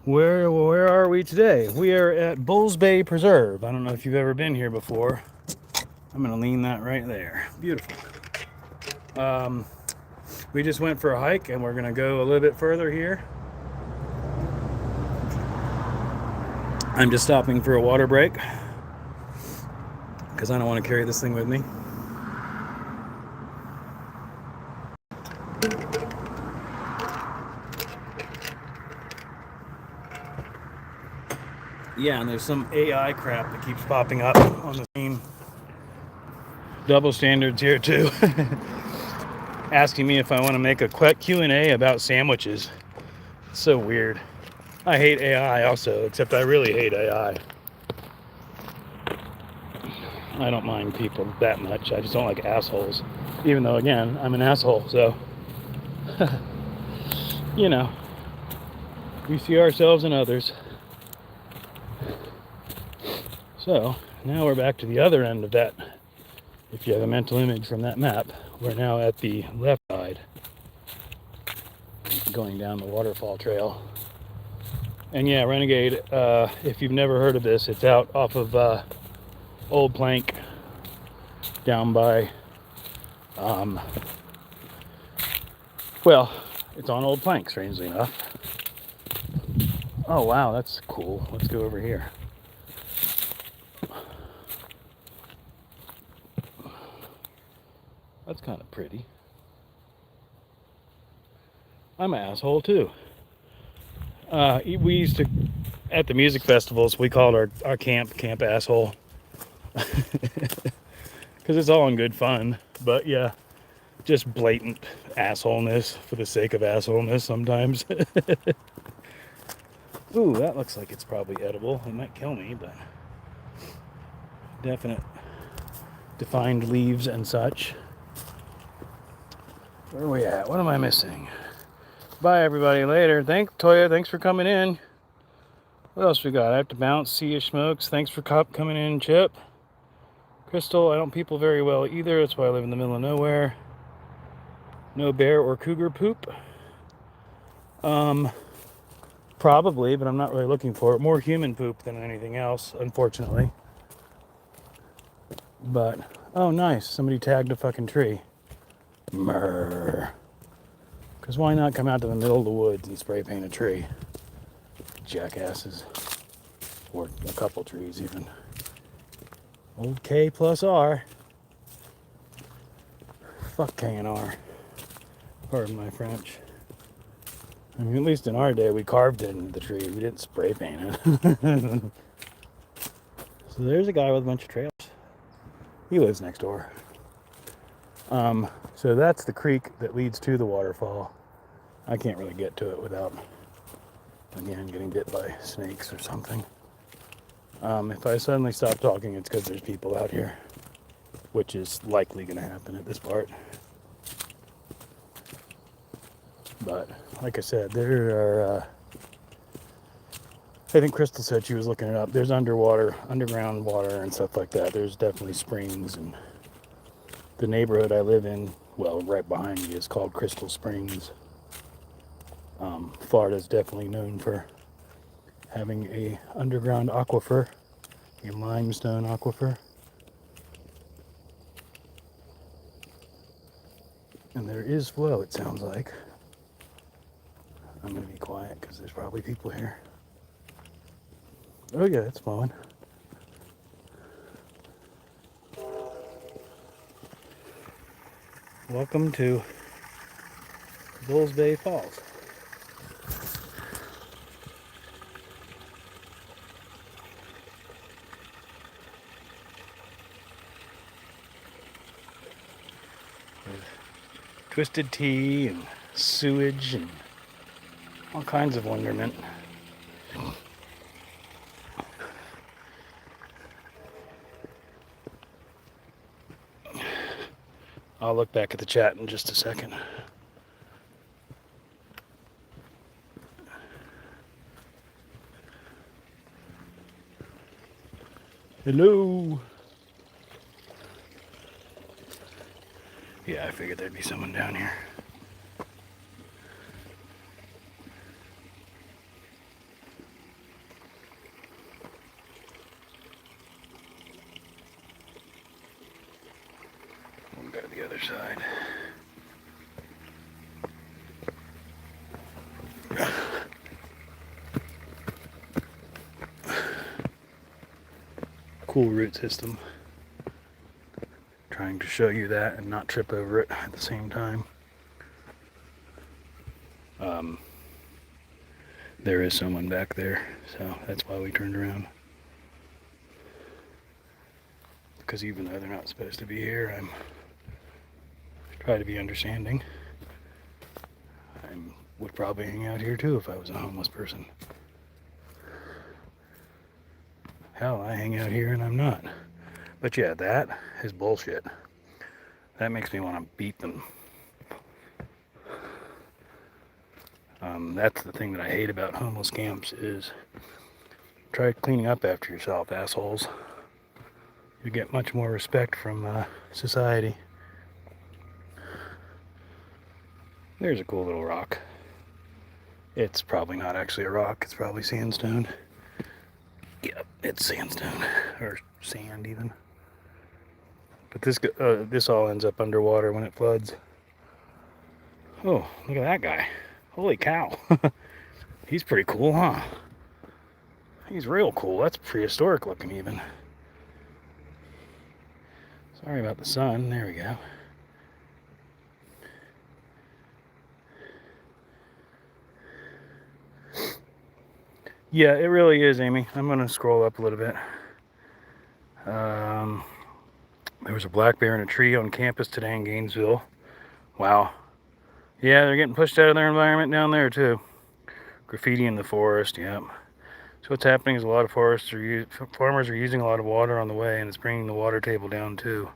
Where are we today? We are at Bulls Bay Preserve. I don't know if you've ever been here before. I'm gonna lean that right there. Beautiful. We just went for a hike and we're gonna go a little bit further here. I'm just stopping for a water break because I don't want to carry this thing with me. Yeah, and there's some AI crap that keeps popping up on the screen. Double standards here too. Asking me if I want to make a quick Q&A about sandwiches. It's so weird. I hate AI also, except I really hate AI. I don't mind people that much. I just don't like assholes. Even though, again, I'm an asshole, so... you know. We see ourselves in others. So, now we're back to the other end of that. If you have a mental image from that map, we're now at the left side, going down the waterfall trail. And yeah, Renegade, if you've never heard of this, it's out off of Old Plank, down by, well, it's on Old Plank, strangely enough. Oh wow, that's cool. Let's go over here. That's kind of pretty. I'm an asshole too. We used to, at the music festivals, we called our camp asshole. Because it's all in good fun. But yeah, just blatant assholeness for the sake of assholeness sometimes. Ooh, that looks like it's probably edible. It might kill me, but definite defined leaves and such. Where are we at? What am I missing? Bye, everybody. Later. Toya. Thanks for coming in. What else we got? I have to bounce. See you, Smokes. Thanks for coming in, Chip. Crystal. I don't people very well either. That's why I live in the middle of nowhere. No bear or cougar poop. Probably, but I'm not really looking for it. More human poop than anything else, unfortunately. But, oh, nice. Somebody tagged a fucking tree. Murr. Because why not come out to the middle of the woods and spray paint a tree? Jackasses. Or a couple trees, even. Old K plus R. Fuck K and R. Pardon my French. I mean, at least in our day, we carved it into the tree. We didn't spray paint it. So there's a guy with a bunch of trails. He lives next door. So that's the creek that leads to the waterfall. I can't really get to it without, again, getting bit by snakes or something. If I suddenly stop talking, it's because there's people out here, which is likely going to happen at this part. But like I said, there are, I think Crystal said she was looking it up. There's underground water and stuff like that. There's definitely springs, and the neighborhood I live in, well, right behind me, is called Crystal Springs. Florida is definitely known for having a underground aquifer, a limestone aquifer. And there is flow, it sounds like. I'm going to be quiet because there's probably people here. Oh yeah, it's flowing. Welcome to Bulls Bay Falls. With twisted tea and sewage and all kinds of wonderment. I'll look back at the chat in just a second. Hello. Yeah, I figured there'd be someone down here. We'll go to the other side. Cool root system. Trying to show you that and not trip over it at the same time. There is someone back there, so that's why we turned around. Because even though they're not supposed to be here, I'm try to be understanding. I would probably hang out here too if I was a homeless person. Hell, I hang out here and I'm not. But yeah, that is bullshit. That makes me want to beat them. That's the thing that I hate about homeless camps is try cleaning up after yourself, assholes. You get much more respect from society. There's a cool little rock. It's probably not actually a rock, it's probably sandstone. Yep, it's sandstone, or sand even. But this all ends up underwater when it floods. Oh, look at that guy. Holy cow. He's pretty cool, huh? He's real cool. That's prehistoric looking even. Sorry about the sun. There we go. Yeah, it really is, Amy. I'm going to scroll up a little bit. There was a black bear in a tree on campus today in Gainesville. Wow. Yeah, they're getting pushed out of their environment down there, too. Graffiti in the forest, yep. So what's happening is a lot of farmers are using a lot of water on the way, and it's bringing the water table down, too.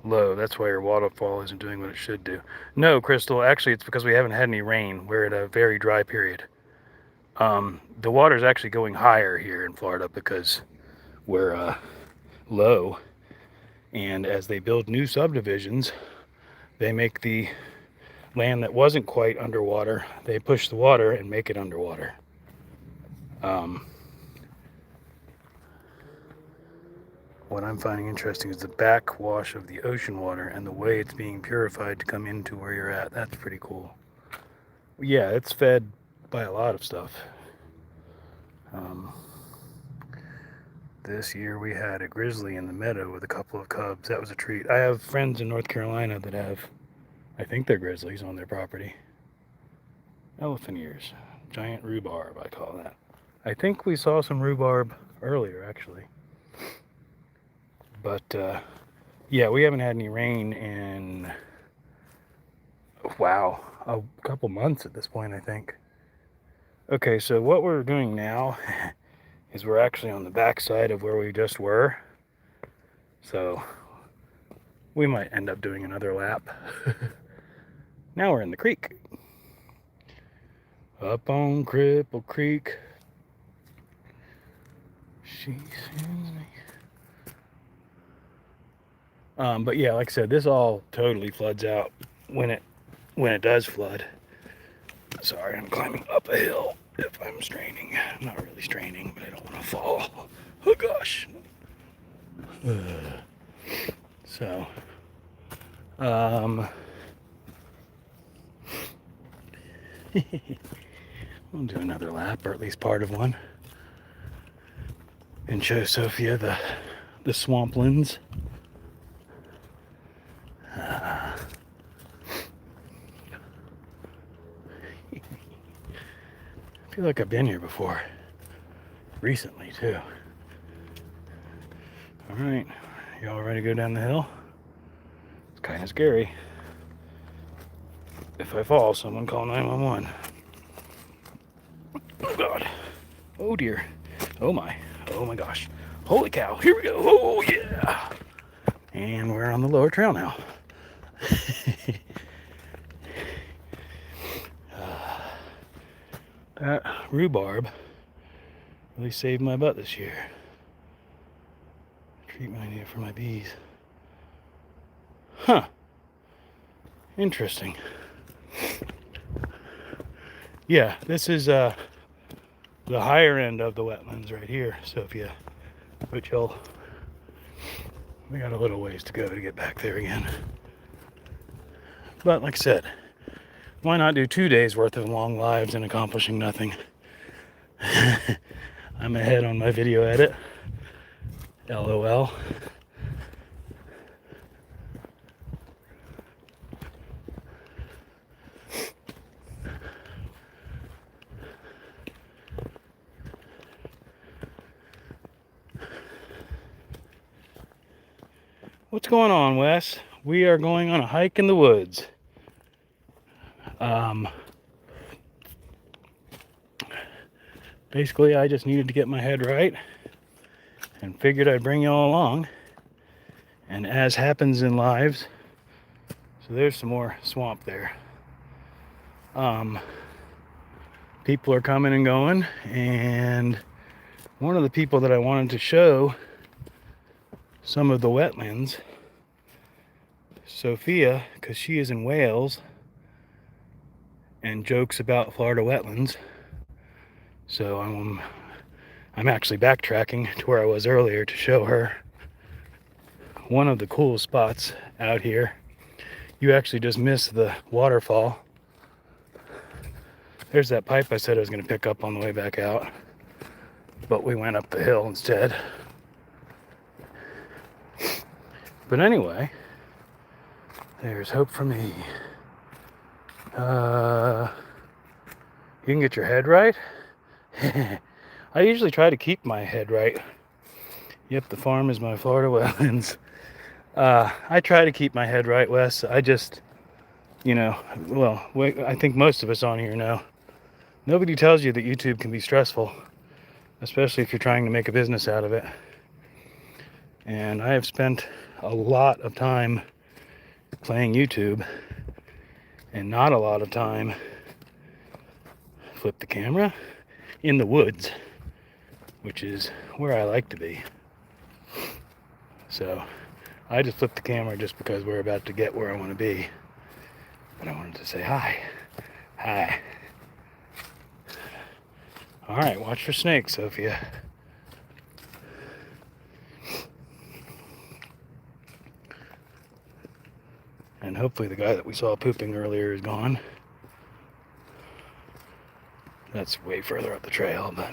Low. That's why your waterfall isn't doing what it should do. No, Crystal, actually it's because we haven't had any rain. We're at a very dry period. The water's actually going higher here in Florida because we're low, and as they build new subdivisions, they make the land that wasn't quite underwater, they push the water and make it underwater. What I'm finding interesting is the backwash of the ocean water and the way it's being purified to come into where you're at. That's pretty cool. Yeah, it's fed by a lot of stuff. This year we had a grizzly in the meadow with a couple of cubs. That was a treat. I have friends in North Carolina that have, I think they're grizzlies on their property. Elephant ears. Giant rhubarb, I call that. I think we saw some rhubarb earlier, actually. But, yeah, we haven't had any rain in, wow, a couple months at this point, I think. Okay, so what we're doing now is we're actually on the back side of where we just were. So we might end up doing another lap. Now we're in the creek. Up on Cripple Creek. She sends me. But yeah, like I said, this all totally floods out when it does flood. Sorry, I'm climbing up a hill if I'm straining. I'm not really straining, but I don't want to fall. Oh gosh. So, I'll do another lap, or at least part of one, and show Sophia the swamplands. I feel like I've been here before, recently too. All right, y'all ready to go down the hill? It's kind of scary. If I fall, someone call 911. Oh God. Oh dear. Oh my. Oh my gosh. Holy cow. Here we go. Oh yeah. And we're on the lower trail now. That rhubarb really saved my butt this year. Treatment I need for my bees. Huh. Interesting. Yeah, this is the higher end of the wetlands right here, Sophia. Which we got a little ways to go to get back there again. But like I said, why not do 2 days worth of long lives and accomplishing nothing? I'm ahead on my video edit. LOL. What's going on, Wes? We are going on a hike in the woods. Basically, I just needed to get my head right and figured I'd bring y'all along. And as happens in lives, so there's some more swamp there. People are coming and going, and one of the people that I wanted to show some of the wetlands, Sophia, because she is in Wales and jokes about Florida wetlands. So I'm actually backtracking to where I was earlier to show her one of the cool spots out here. You actually just missed the waterfall. There's that pipe I said I was going to pick up on the way back out, but we went up the hill instead. But anyway, there's hope for me. You can get your head right. I usually try to keep my head right. Yep, the farm is my Florida wetlands. I try to keep my head right, Wes. I just, I think most of us on here know. Nobody tells you that YouTube can be stressful, especially if you're trying to make a business out of it. And I have spent a lot of time playing YouTube and not a lot of time, flip the camera, in the woods, which is where I like to be. So I just flipped the camera just because we're about to get where I want to be. But I wanted to say hi. Hi. All right, watch for snakes, Sophia. And hopefully the guy that we saw pooping earlier is gone. That's way further up the trail, but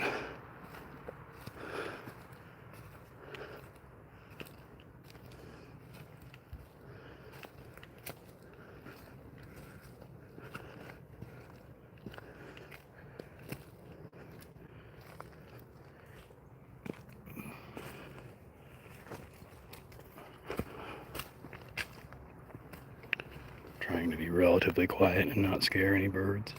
trying to be relatively quiet and not scare any birds.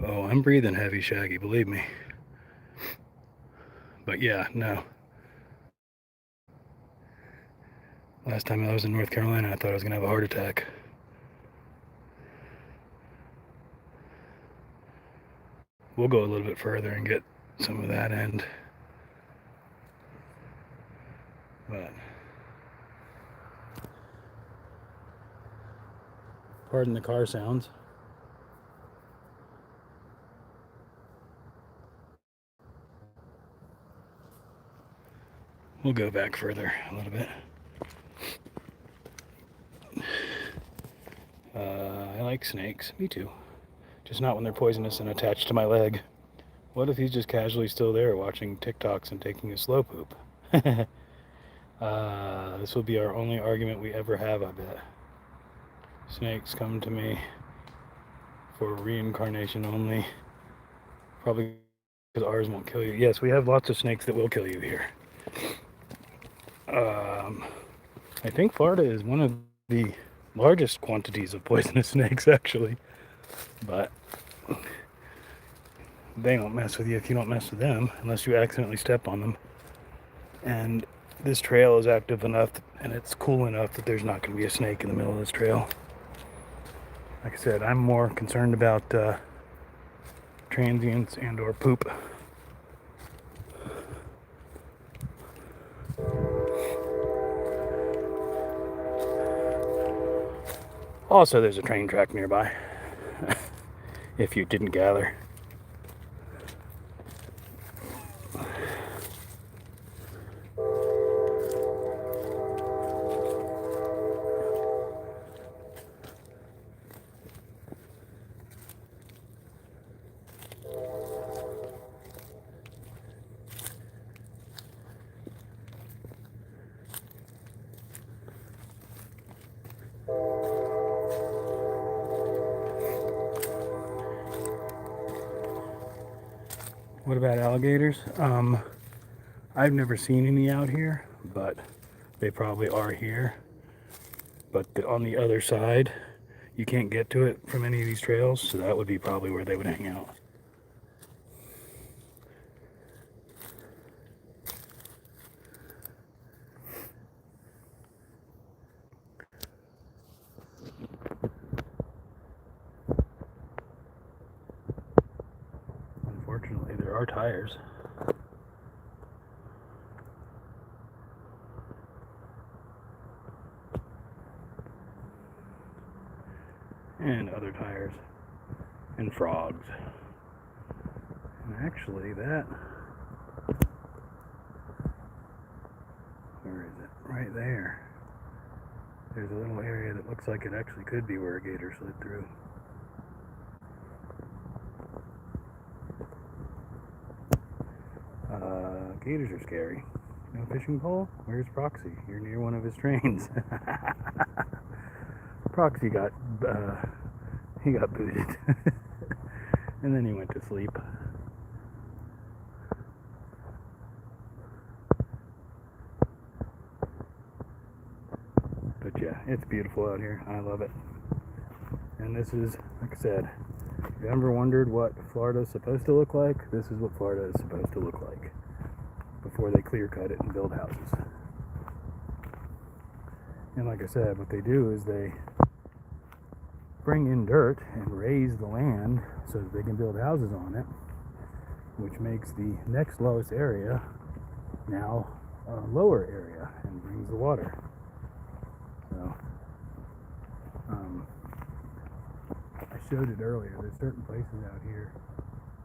Oh, I'm breathing heavy, Shaggy, believe me. But yeah, no. Last time I was in North Carolina, I thought I was going to have a heart attack. We'll go a little bit further and get some of that end. But pardon the car sounds. We'll go back further a little bit. I like snakes. Me too. Just not when they're poisonous and attached to my leg. What if he's just casually still there watching TikToks and taking a slow poop? This will be our only argument we ever have, I bet. Snakes come to me for reincarnation only. Probably because ours won't kill you. Yes, we have lots of snakes that will kill you here. I think Florida is one of the largest quantities of poisonous snakes, actually. But they don't mess with you if you don't mess with them, unless you accidentally step on them. And this trail is active enough and it's cool enough that there's not going to be a snake in the middle of this trail. Like I said, I'm more concerned about transients and or poop. Also, there's a train track nearby, if you didn't gather. What about alligators? I've never seen any out here, but they probably are here. But on the other side, you can't get to it from any of these trails, so that would be probably where they would hang out. Unfortunately, there are tires. And other tires. And frogs. And actually that... Where is it? Right there. There's a little area that looks like it actually could be where a gator slid through. Gators are scary. No fishing pole? Where's Proxy? You're near one of his trains. Proxy got booted. And then he went to sleep. But yeah, it's beautiful out here. I love it. And this is, like I said, if you ever wondered what Florida is supposed to look like, this is what Florida is supposed to look like before they clear cut it and build houses. And like I said, what they do is they bring in dirt and raise the land so that they can build houses on it, which makes the next lowest area now a lower area and brings the water. So I showed it earlier. There's certain places out here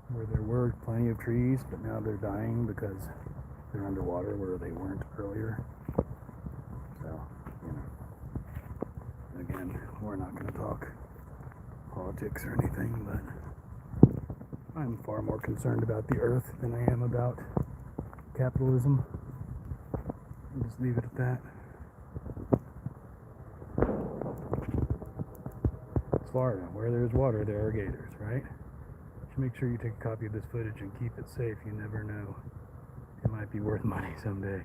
where there were plenty of trees, but now they're dying because they're underwater where they weren't earlier. So, you know, again, we're not going to talk politics or anything, but I'm far more concerned about the earth than I am about capitalism. I'll just leave it at that. It's Florida. Where there's water, there are gators, right? Just make sure you take a copy of this footage and keep it safe. You never know. It might be worth money someday.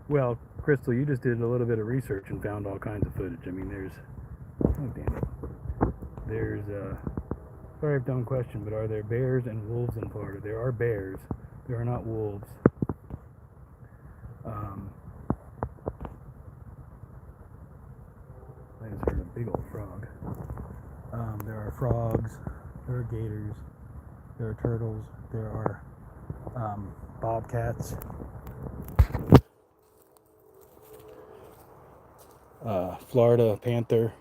Well, Crystal, you just did a little bit of research and found all kinds of footage. I mean, there's... Oh, damn it. There's, sorry if dumb question, but are there bears and wolves in Florida? There are bears. There are not wolves. Um, I just heard a big old frog. There are frogs, there are gators, there are turtles, there are bobcats, Florida panther,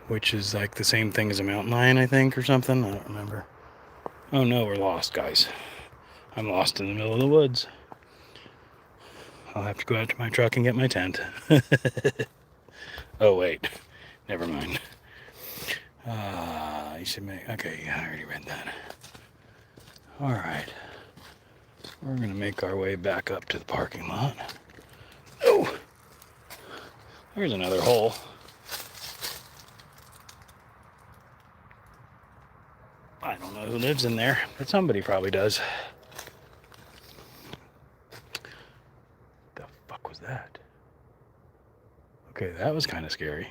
which is like the same thing as a mountain lion, I think, or something. I don't remember. Oh no, we're lost, guys. I'm lost in the middle of the woods. I'll have to go out to my truck and get my tent. Oh wait, never mind. You should make, okay, I already read that. All right, we're gonna make our way back up to the parking lot. Oh, there's another hole. I don't know who lives in there, but somebody probably does. The fuck was that? Okay, that was kind of scary.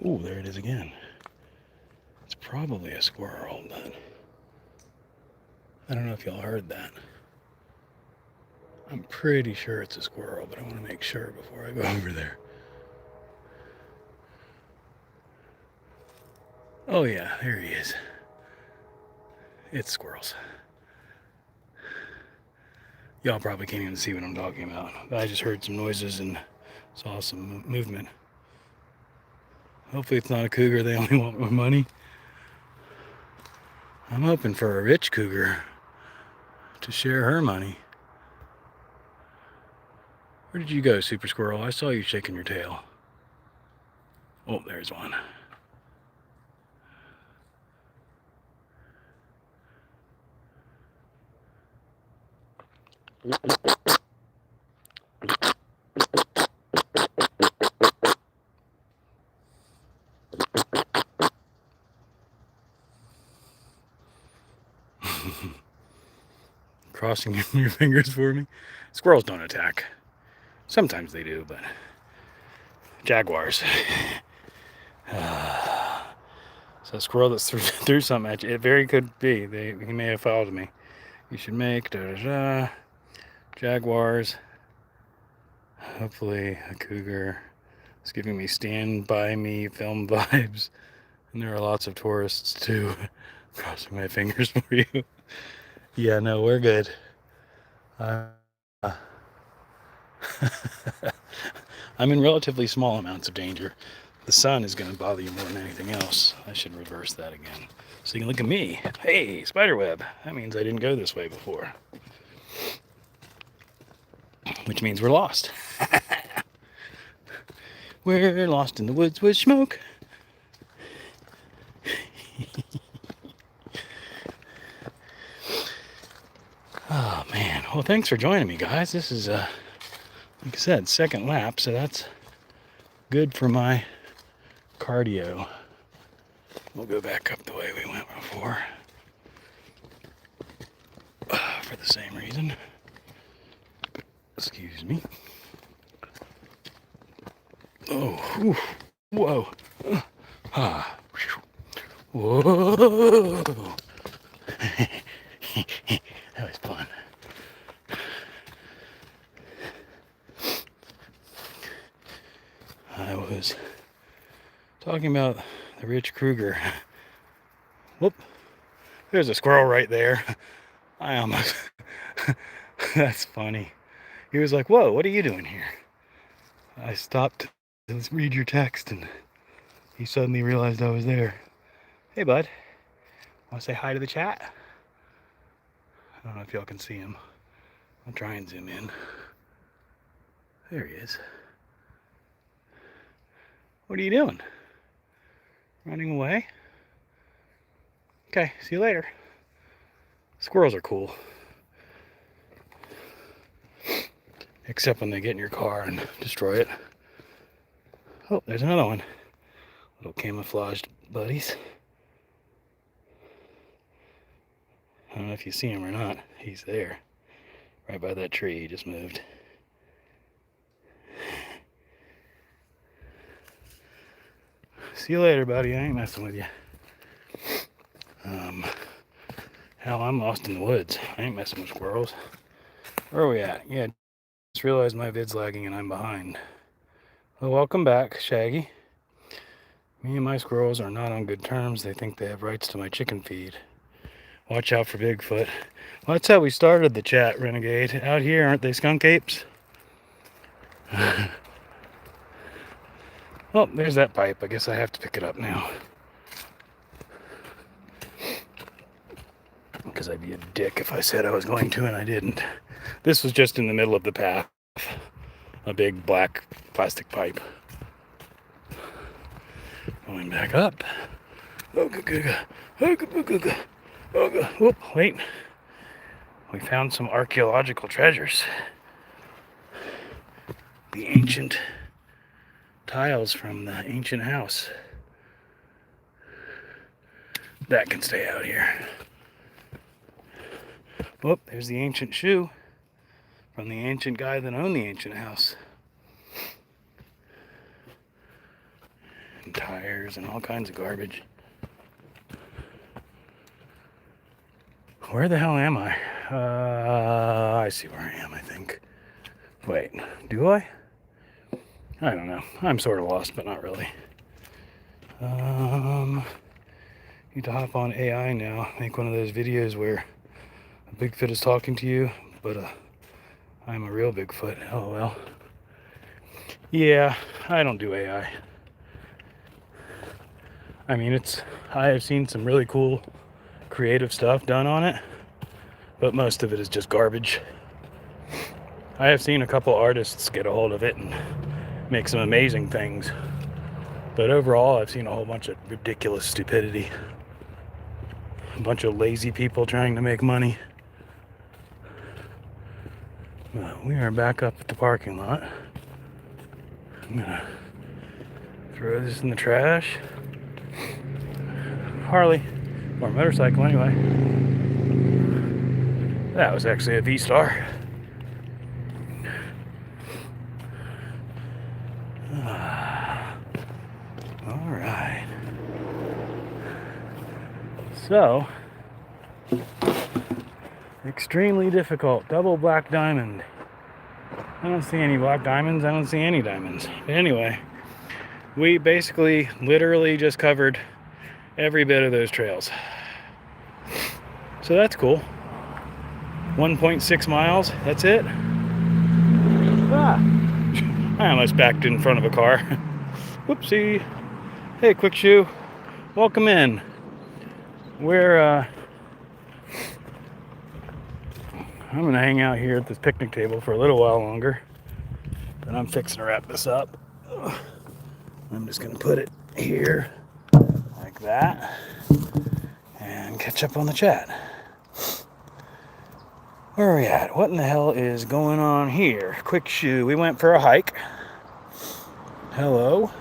Ooh, there it is again. It's probably a squirrel, but I don't know if y'all heard that. I'm pretty sure it's a squirrel, but I want to make sure before I go over there. Oh yeah, there he is. It's squirrels. Y'all probably can't even see what I'm talking about. I just heard some noises and saw some movement. Hopefully it's not a cougar, they only want my money. I'm hoping for a rich cougar to share her money. Where did you go, Super Squirrel? I saw you shaking your tail. Oh, there's one. Crossing your fingers for me. Squirrels don't attack. Sometimes they do, but jaguars. So a squirrel that's threw something at you. It very could be. He may have followed me. You should make jaguars. Hopefully a cougar. It's giving me Stand By Me film vibes. And there are lots of tourists too. Crossing my fingers for you. Yeah, no, we're good. I'm in relatively small amounts of danger. The sun is going to bother you more than anything else. I should reverse that again. So you can look at me. Hey, spiderweb. That means I didn't go this way before. Which means we're lost. We're lost in the woods with smoke. Oh man. Well, thanks for joining me, guys. This is, like I said, second lap, so that's good for my cardio. We'll go back up the way we went before. For the same reason. Excuse me. Oh, whew, whoa. Ah. Whoa. That was fun. I was talking about the rich cougar. Whoop. There's a squirrel right there. I almost... That's funny. He was like, whoa, what are you doing here? I stopped to read your text and he suddenly realized I was there. Hey, bud. Want to say hi to the chat? I don't know if y'all can see him. I'll try and zoom in. There he is. What are you doing? Running away? Okay, see you later. Squirrels are cool. Except when they get in your car and destroy it. Oh, there's another one. Little camouflaged buddies. I don't know if you see him or not. He's there. Right by that tree. He just moved. See you later, buddy. I ain't messing with you. Hell, I'm lost in the woods. I ain't messing with squirrels. Where are we at? Yeah, just realized my vid's lagging and I'm behind. Well, welcome back, Shaggy. Me and my squirrels are not on good terms. They think they have rights to my chicken feed. Watch out for Bigfoot. Well, that's how we started the chat, Renegade. Out here, aren't they skunk apes? Oh, there's that pipe. I guess I have to pick it up now. Because I'd be a dick if I said I was going to and I didn't. This was just in the middle of the path. A big black plastic pipe. Going back up. Whoop, wait. We found some archaeological treasures. The ancient tiles from the ancient house. That can stay out here. Whoop, there's the ancient shoe from the ancient guy that owned the ancient house. And tires and all kinds of garbage. Where the hell am I? I see where I am, I think. Wait, do I? I don't know. I'm sort of lost, but not really. Need to hop on AI now. Make one of those videos where a Bigfoot is talking to you, but I'm a real Bigfoot. LOL. Yeah, I don't do AI. I mean, I have seen some really cool creative stuff done on it, but most of it is just garbage. I have seen a couple artists get a hold of it and make some amazing things, but overall I've seen a whole bunch of ridiculous stupidity. A bunch of lazy people trying to make money. We are back up at the parking lot. I'm gonna throw this in the trash. Harley, or motorcycle anyway. That was actually a V-Star. Alright. So, extremely difficult. Double black diamond. I don't see any black diamonds. I don't see any diamonds. But anyway, we basically literally just covered every bit of those trails. So that's cool. 1.6 miles. That's it. I almost backed in front of a car. Whoopsie. Hey, Quick Shoe. Welcome in. I'm gonna hang out here at this picnic table for a little while longer, but I'm fixing to wrap this up. I'm just gonna put it here like that and catch up on the chat. Where are we at? What in the hell is going on here? Quick Shoe. We went for a hike. Hello.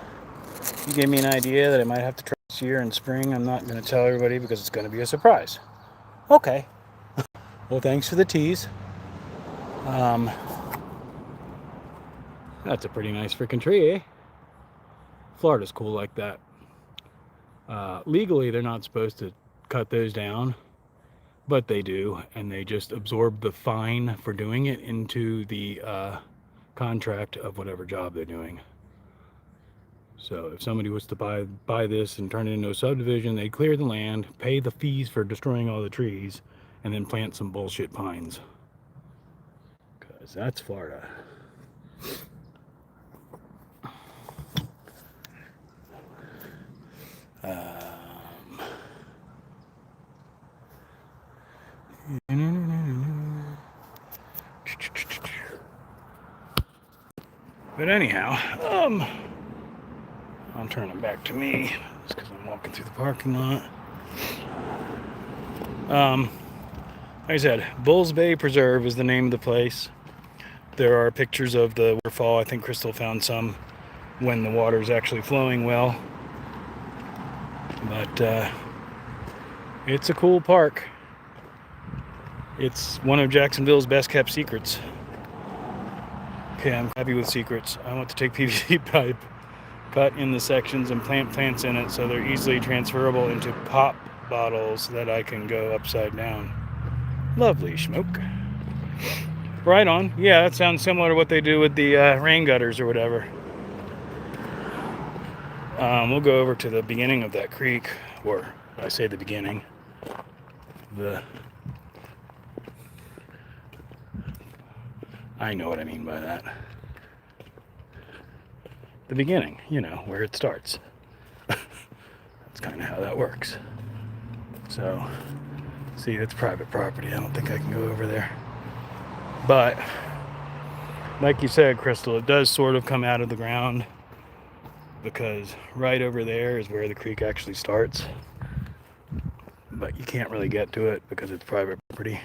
You gave me an idea that I might have to try this year in spring. I'm not going to tell everybody because it's going to be a surprise. Okay. Well, thanks for the tease. That's a pretty nice freaking tree, eh? Florida's cool like that. Legally, they're not supposed to cut those down, but they do, and they just absorb the fine for doing it into the contract of whatever job they're doing. So if somebody was to buy this and turn it into a subdivision, they'd clear the land, pay the fees for destroying all the trees, and then plant some bullshit pines. Because that's Florida. But anyhow, I'll turn it back to me just because I'm walking through the parking lot. Like I said, Bulls Bay Preserve is the name of the place. There are pictures of the waterfall. I think Crystal found some when the water is actually flowing well. But it's a cool park. It's one of Jacksonville's best kept secrets. Okay, I'm happy with secrets. I want to take PVC pipe. cut in the sections and plant plants in it so they're easily transferable into pop bottles that I can go upside down. Lovely smoke. Right on. Yeah, that sounds similar to what they do with the rain gutters or whatever. We'll go over to the beginning of that creek, or I say the beginning. I know what I mean by that. The beginning, where it starts. That's kind of how that works. So, see, it's private property. I don't think I can go over there. But, like you said, Crystal, it does sort of come out of the ground, because right over there is where the creek actually starts. But you can't really get to it because it's private property.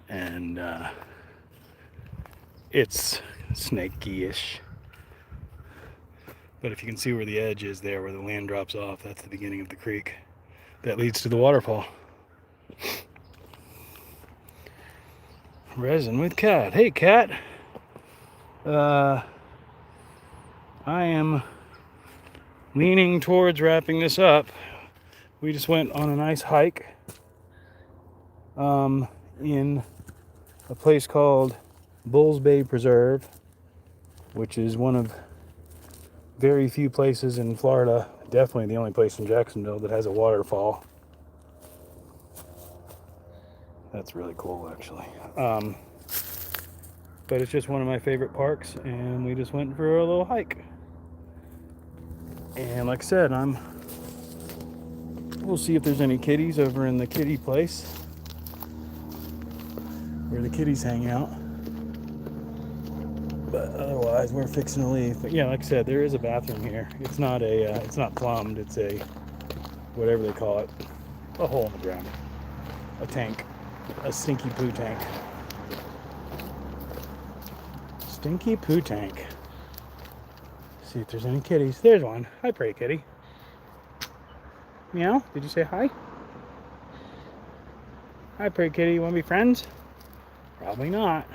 And it's snaky-ish. But if you can see where the edge is there, where the land drops off, that's the beginning of the creek that leads to the waterfall. Resin with Cat. Hey, Cat. I am leaning towards wrapping this up. We just went on a nice hike in a place called Bulls Bay Preserve, which is one of very few places in Florida, definitely the only place in Jacksonville that has a waterfall. That's really cool, actually. But it's just one of my favorite parks, and we just went for a little hike. And like I said, we'll see if there's any kitties over in the kitty place where the kitties hang out. But otherwise, we're fixing to leave. But yeah, like I said, there is a bathroom here. It's not plumbed. It's a, whatever they call it, a hole in the ground, a tank, a stinky poo tank. Stinky poo tank. See if there's any kitties. There's one. Hi, pretty kitty. Meow. Did you say hi? Hi, pretty kitty. You want to be friends? Probably not.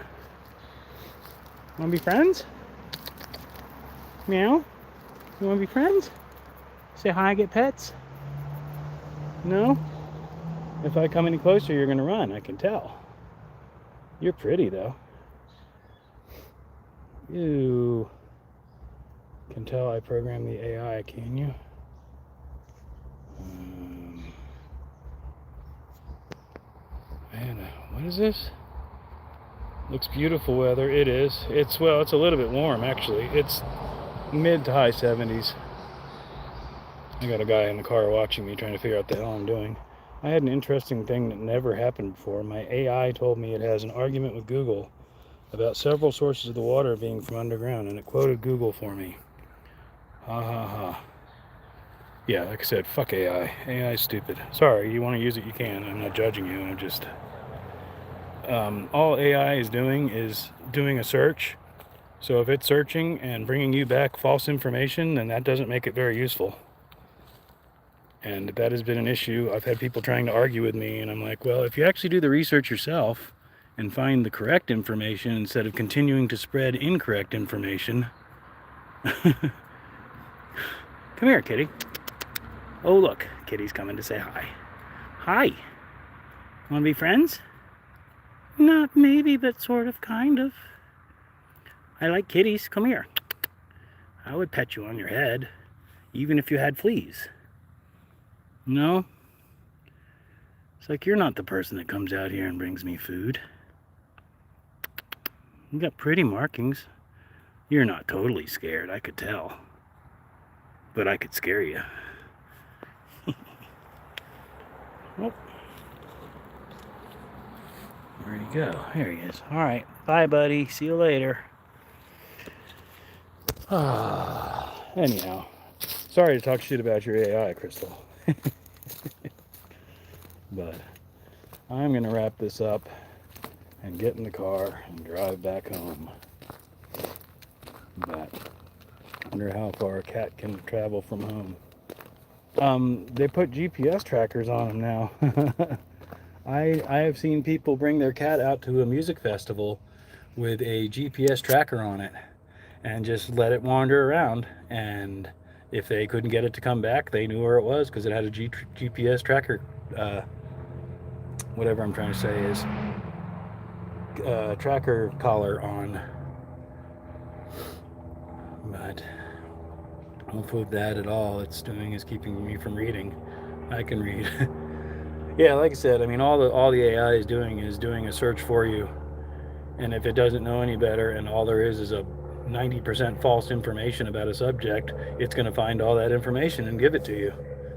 Want to be friends? Meow? You want to be friends? Say hi, get pets? No? If I come any closer, you're going to run. I can tell. You're pretty, though. You can tell I programmed the AI, can you? Man, what is this? Looks beautiful weather. It is. It's a little bit warm, actually. It's mid to high 70s. I got a guy in the car watching me, trying to figure out what the hell I'm doing. I had an interesting thing that never happened before. My AI told me it has an argument with Google about several sources of the water being from underground, and it quoted Google for me. Ha ha ha. Yeah, like I said, fuck AI. AI is stupid. Sorry, you want to use it, you can. I'm not judging you. I'm just... all AI is doing a search. So if it's searching and bringing you back false information, then that doesn't make it very useful. And that has been an issue. I've had people trying to argue with me, and I'm like, well, if you actually do the research yourself and find the correct information instead of continuing to spread incorrect information. Come here, kitty. Oh, look, kitty's coming to say hi. Hi. Want to be friends? Not maybe, but sort of, kind of. I like kitties. Come here. I would pet you on your head, even if you had fleas. No? It's like you're not the person that comes out here and brings me food. You got pretty markings. You're not totally scared, I could tell. But I could scare you. Oh. Where'd he go? There he is. Alright, bye buddy. See you later. Anyhow, sorry to talk shit about your AI, Crystal. But I'm going to wrap this up and get in the car and drive back home. But I wonder how far a cat can travel from home. They put GPS trackers on them now. I have seen people bring their cat out to a music festival with a GPS tracker on it. and just let it wander around. And if they couldn't get it to come back, they knew where it was because it had a GPS tracker, whatever I'm trying to say is, tracker collar on. But hopefully that at all it's doing is keeping me from reading. I can read. Yeah, like I said, I mean, all the AI is doing a search for you. And if it doesn't know any better and all there is a 90% false information about a subject, it's going to find all that information and give it to you.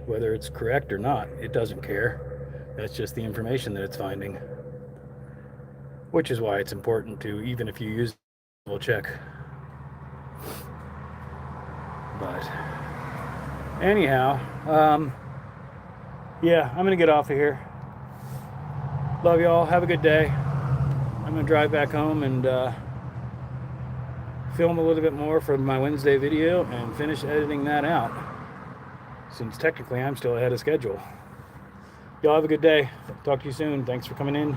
Whether it's correct or not, it doesn't care. That's just the information that it's finding. Which is why it's important to, even if you use, double check. But anyhow, yeah, I'm going to get off of here. Love y'all. Have a good day. I'm going to drive back home and film a little bit more for my Wednesday video and finish editing that out, since technically I'm still ahead of schedule. Y'all have a good day. Talk to you soon. Thanks for coming in.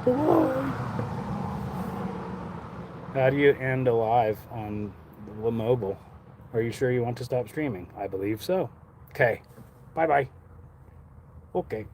Bye. How do you end a live on the mobile? Are you sure you want to stop streaming? I believe so. Okay. Bye-bye. Okay.